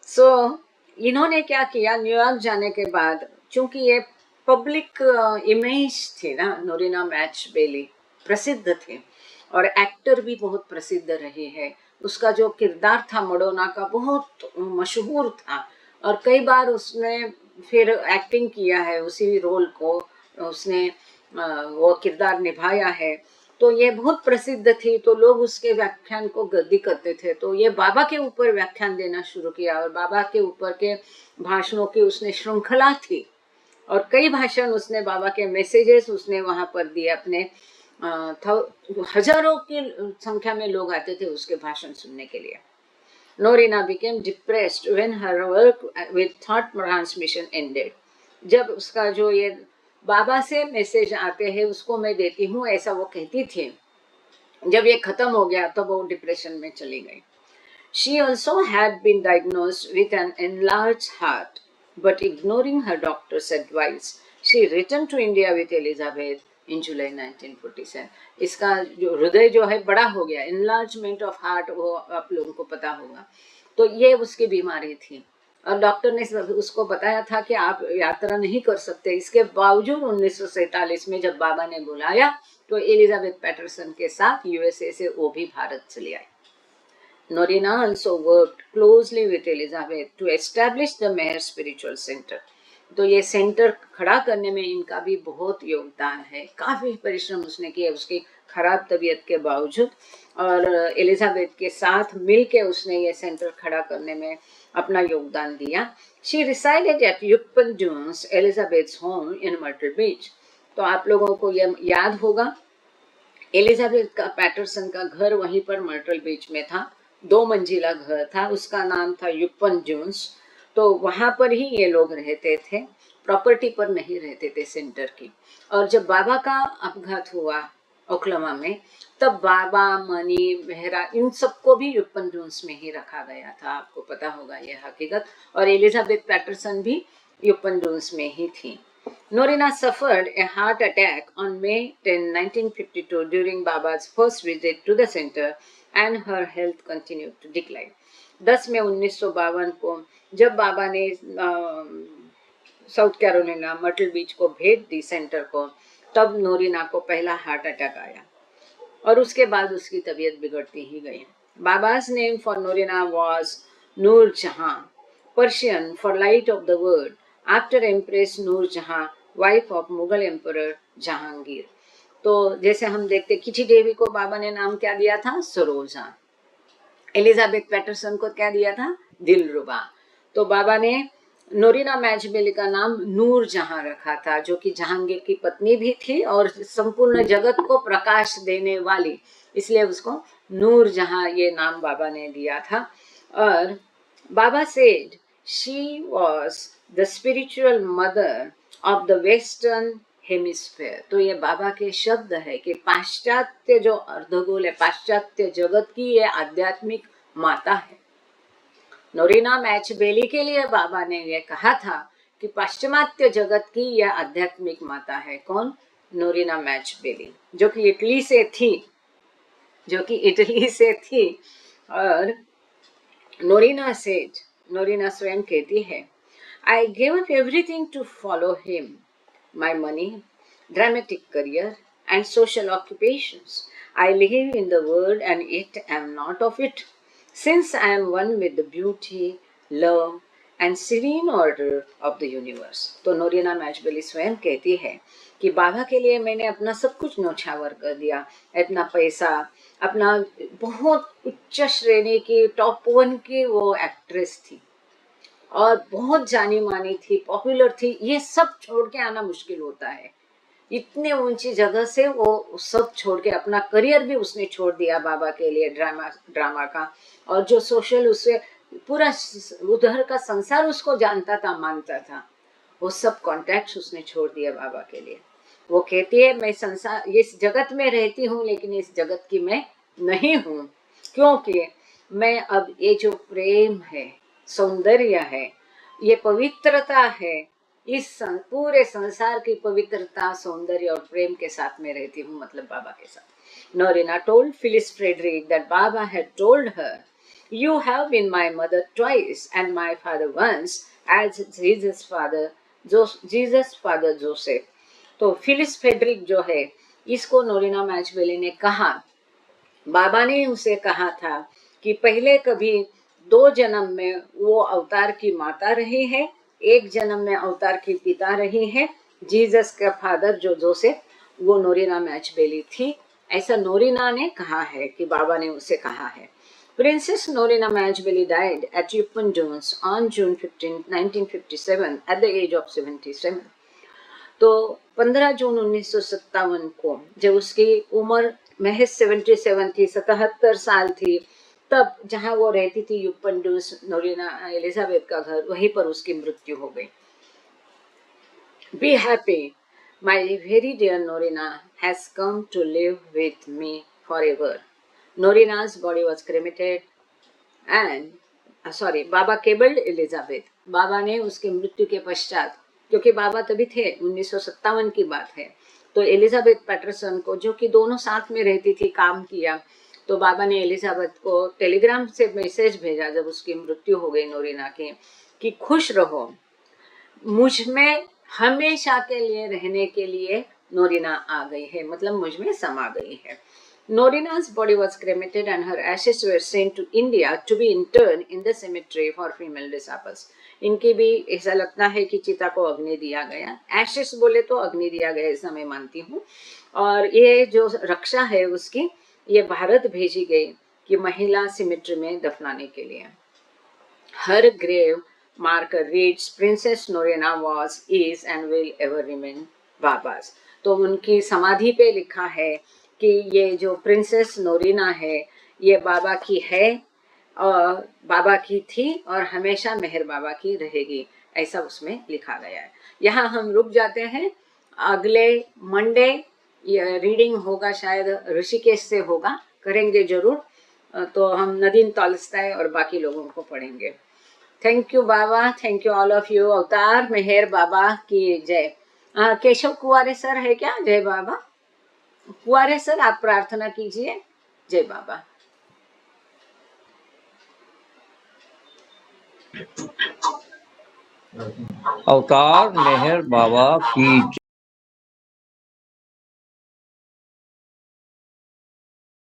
सो इन्होंने क्या किया, न्यूयॉर्क जाने के बाद, चूंकि ये पब्लिक इमेज थी ना, नोरिना मैचबेली प्रसिद्ध थे और एक्टर भी बहुत प्रसिद्ध रही है, उसका जो किरदार था मडोना का बहुत मशहूर था, और कई बार उसने फिर एक्टिंग किया है, उसी रोल को उसने वो किरदार निभाया है, तो ये बहुत प्रसिद्ध थी, तो लोग उसके व्याख्यान को गद्दी करते थे। तो ये बाबा के ऊपर व्याख्यान देना शुरू किया, और बाबा के ऊपर के भाषणों की उसने श्रृंखला थी, और कई भाषण उसने, बाबा के मैसेजेस उसने वहां पर दिए अपने, हजारों की संख्या में लोग आते थे उसके भाषण सुनने के लिए। Norina became depressed when her work with thought transmission ended. जब उसका जो ये बाबा से मैसेज आते हैं उसको मैं देती हूँ, ऐसा वो कहती थी, जब ये खत्म हो गया तो वो डिप्रेशन में चली गई। She also had been diagnosed with an enlarged heart, but ignoring her doctor's advice, she returned to India with Elizabeth in July 1947. इसका जो हृदय जो है बड़ा हो गया, enlargement of heart, वो आप लोगों को पता होगा, तो ये उसकी बीमारी थी, और डॉक्टर ने उसको बताया था कि आप यात्रा नहीं कर सकते। इसके बावजूद 1947 में जब बाबा ने बुलाया तो एलिजाबेथ पैटरसन के साथ यूएसए से वो भी भारत चली आई। Norina also worked closely with Elizabeth to establish the Meher Spiritual Center. तो ये सेंटर खड़ा करने में इनका भी बहुत योगदान है, काफी परिश्रम उसने किया उसकी खराब तबीयत के बावजूद, और एलिजाबेथ के साथ मिलके उसने ये सेंटर खड़ा करने में अपना योगदान दिया। She resided at Yukon Dunes, Elizabeth's home in Myrtle Beach. तो आप लोगों को ये याद होगा, एलिजाबेथ का पैटरसन का घर वहीं पर मर्टल बीच में था, 2 मंजिला घर था, उसका नाम था यूपन ड्यून्स। तो वहां पर ही ये लोग रहते थे, प्रॉपर्टी पर नहीं रहते थे सेंटर की। और जब बाबा का अपघात हुआ ओक्लाहोमा में, तब बाबा, मनी, मेहरा, इन सबको भी यूपन ड्यून्स में ही रखा गया था, आपको पता होगा ये हकीकत। और एलिजाबेथ पैटरसन भी यूपन ड्यून्स में ही थी। Norina suffered a heart attack on May 10, 1952 during Baba's first visit to the center, and her health continued to decline. 10 मई 1952 को जब बाबा ने साउथ कैरोलिना मर्टल बीच को भेज दी सेंटर को, तब नोरिना को पहला हार्ट अटैक आया, और उसके बाद उसकी तबीयत बिगड़ती ही गई। बाबा's name for Norina was Noor Jahan, Persian for light of the world, after Empress Noor Jahan, wife of Mughal Emperor Jahangir. तो जैसे हम देखते, किची देवी को बाबा ने नाम क्या दिया था, सरोजा। एलिजाबेथ पैटरसन को क्या दिया था, दिलरुबा। तो बाबा ने नोरिना मैचबेली का नाम नूर जहां रखा था, जो कि जहांगीर की पत्नी भी थी और संपूर्ण जगत को प्रकाश देने वाली, इसलिए उसको नूर जहां ये नाम बाबा ने दिया था। और Baba said she was the spiritual mother of the Western hemisphere. तो ये बाबा के शब्द है कि पाश्चात्य जो अर्धगोल है, पाश्चात्य जगत की ये आध्यात्मिक माता है। नोरिना मैचबेली के लिए बाबा ने ये कहा था कि पाश्चिमात्य जगत की यह आध्यात्मिक माता है। कौन? नोरिना मैचबेली, जो कि इटली से थी। और नोरिना स्वयं कहती है, I gave up everything to follow him. My money, dramatic career, and social occupations. I live in the world and yet am not of it. Since I am one with the beauty, love, and serene order of the universe. तो नोरिना मैचबेली स्वयं कहती है कि बाबा के लिए मैंने अपना सब कुछ न्योछावर कर दिया, अपना पैसा, अपना बहुत उच्च श्रेणी की टॉप 1 की वो एक्ट्रेस थी और बहुत जानी मानी थी, पॉपुलर थी, ये सब छोड़ के आना मुश्किल होता है। इतने ऊंची जगह से वो सब छोड़ के, अपना करियर भी उसने छोड़ दिया बाबा के लिए, ड्रामा का, और जो सोशल, उससे पूरा उधर का संसार उसको जानता था, मानता था, वो सब कॉन्टैक्ट उसने छोड़ दिया बाबा के लिए। वो कहती है, मैं संसार, इस जगत में रहती हूँ लेकिन इस जगत की मैं नहीं हूँ, क्योंकि मैं अब ये जो प्रेम है, सौंदर्य है, ये पवित्रता है, इस पूरे संसार की पवित्रता, सौंदर्य और प्रेम के साथ में रहती हूँ, मतलब बाबा के साथ। Norina told Phyllis Frederick that Baba had told her, you have been my mother twice and my father once, as Jesus father Joseph. तो फिलिस फ्रेडरिक जो है, इसको नोरिना मैचबेली ने कहा, बाबा ने उसे कहा था कि पहले कभी 2 जन्म में वो अवतार की माता रही है, 1 जन्म में अवतार की पिता रही है। जीसस का फादर जो जोसेफ, वो नोरिना मैचबेली थी, ऐसा नोरिना ने कहा है कि बाबा ने उसे कहा है। Princess Norina Matchbelly died at Upton Jones on June 15, 1957 at the age of 77. तो 15 जून 1957 को जब उसकी उम्र महज 77 थी, 77 साल थी, तब जहां वो रहती थी यूपन जून्स, नोरिना एलिजाबेथ का घर, वहीं पर उसकी मृत्यु हो गई। Be happy, my very dear Norina has come to live with me forever. Norina's body was cremated and Baba cabled Elizabeth. Baba ने उसकी मृत्यु के पश्चात, क्योंकि बाबा तभी थे, 1957 की बात है, तो एलिजाबेथ पैटरसन को, जो कि दोनों साथ में रहती थी, काम किया, तो बाबा ने एलिजाबेथ को टेलीग्राम से मैसेज भेजा जब उसकी मृत्यु हो गई नोरिना की, कि खुश रहो, मुझ में हमेशा के लिए रहने के लिए नोरिना आ गई है, मतलब मुझ में समा गई है। Norina's body was cremated and her ashes were sent to India to be interred in the cemetery for female disciples. इनकी भी ऐसा लगता है कि चिता को अग्नि दिया गया, एशेस बोले तो अग्नि दिया गया, ऐसा मैं मानती हूँ। और ये जो रक्षा है उसकी, ये भारत भेजी गई कि महिला सिमेट्री में दफनाने के लिए। Her grave marker reads, Princess Norina was, is and will ever remain Baba's. तो उनकी समाधि पे लिखा है कि ये जो प्रिंसेस नोरिना है, ये बाबा की है और बाबा की थी और हमेशा मेहर बाबा की रहेगी, ऐसा उसमें लिखा गया है। यहाँ हम रुक जाते हैं, अगले मंडे ये रीडिंग होगा, शायद ऋषिकेश से होगा, करेंगे जरूर, तो हम नदीन तॉलस्ताय और बाकी लोगों को पढ़ेंगे। Thank you Baba, thank you all of you. अवतार मेहर बाबा की जय। केशव कुआरे सर है क्या? जय बाबा। कुआरे सर आप प्रार्थना कीजिए। जय बाबा। अवतार मेहर बाबा की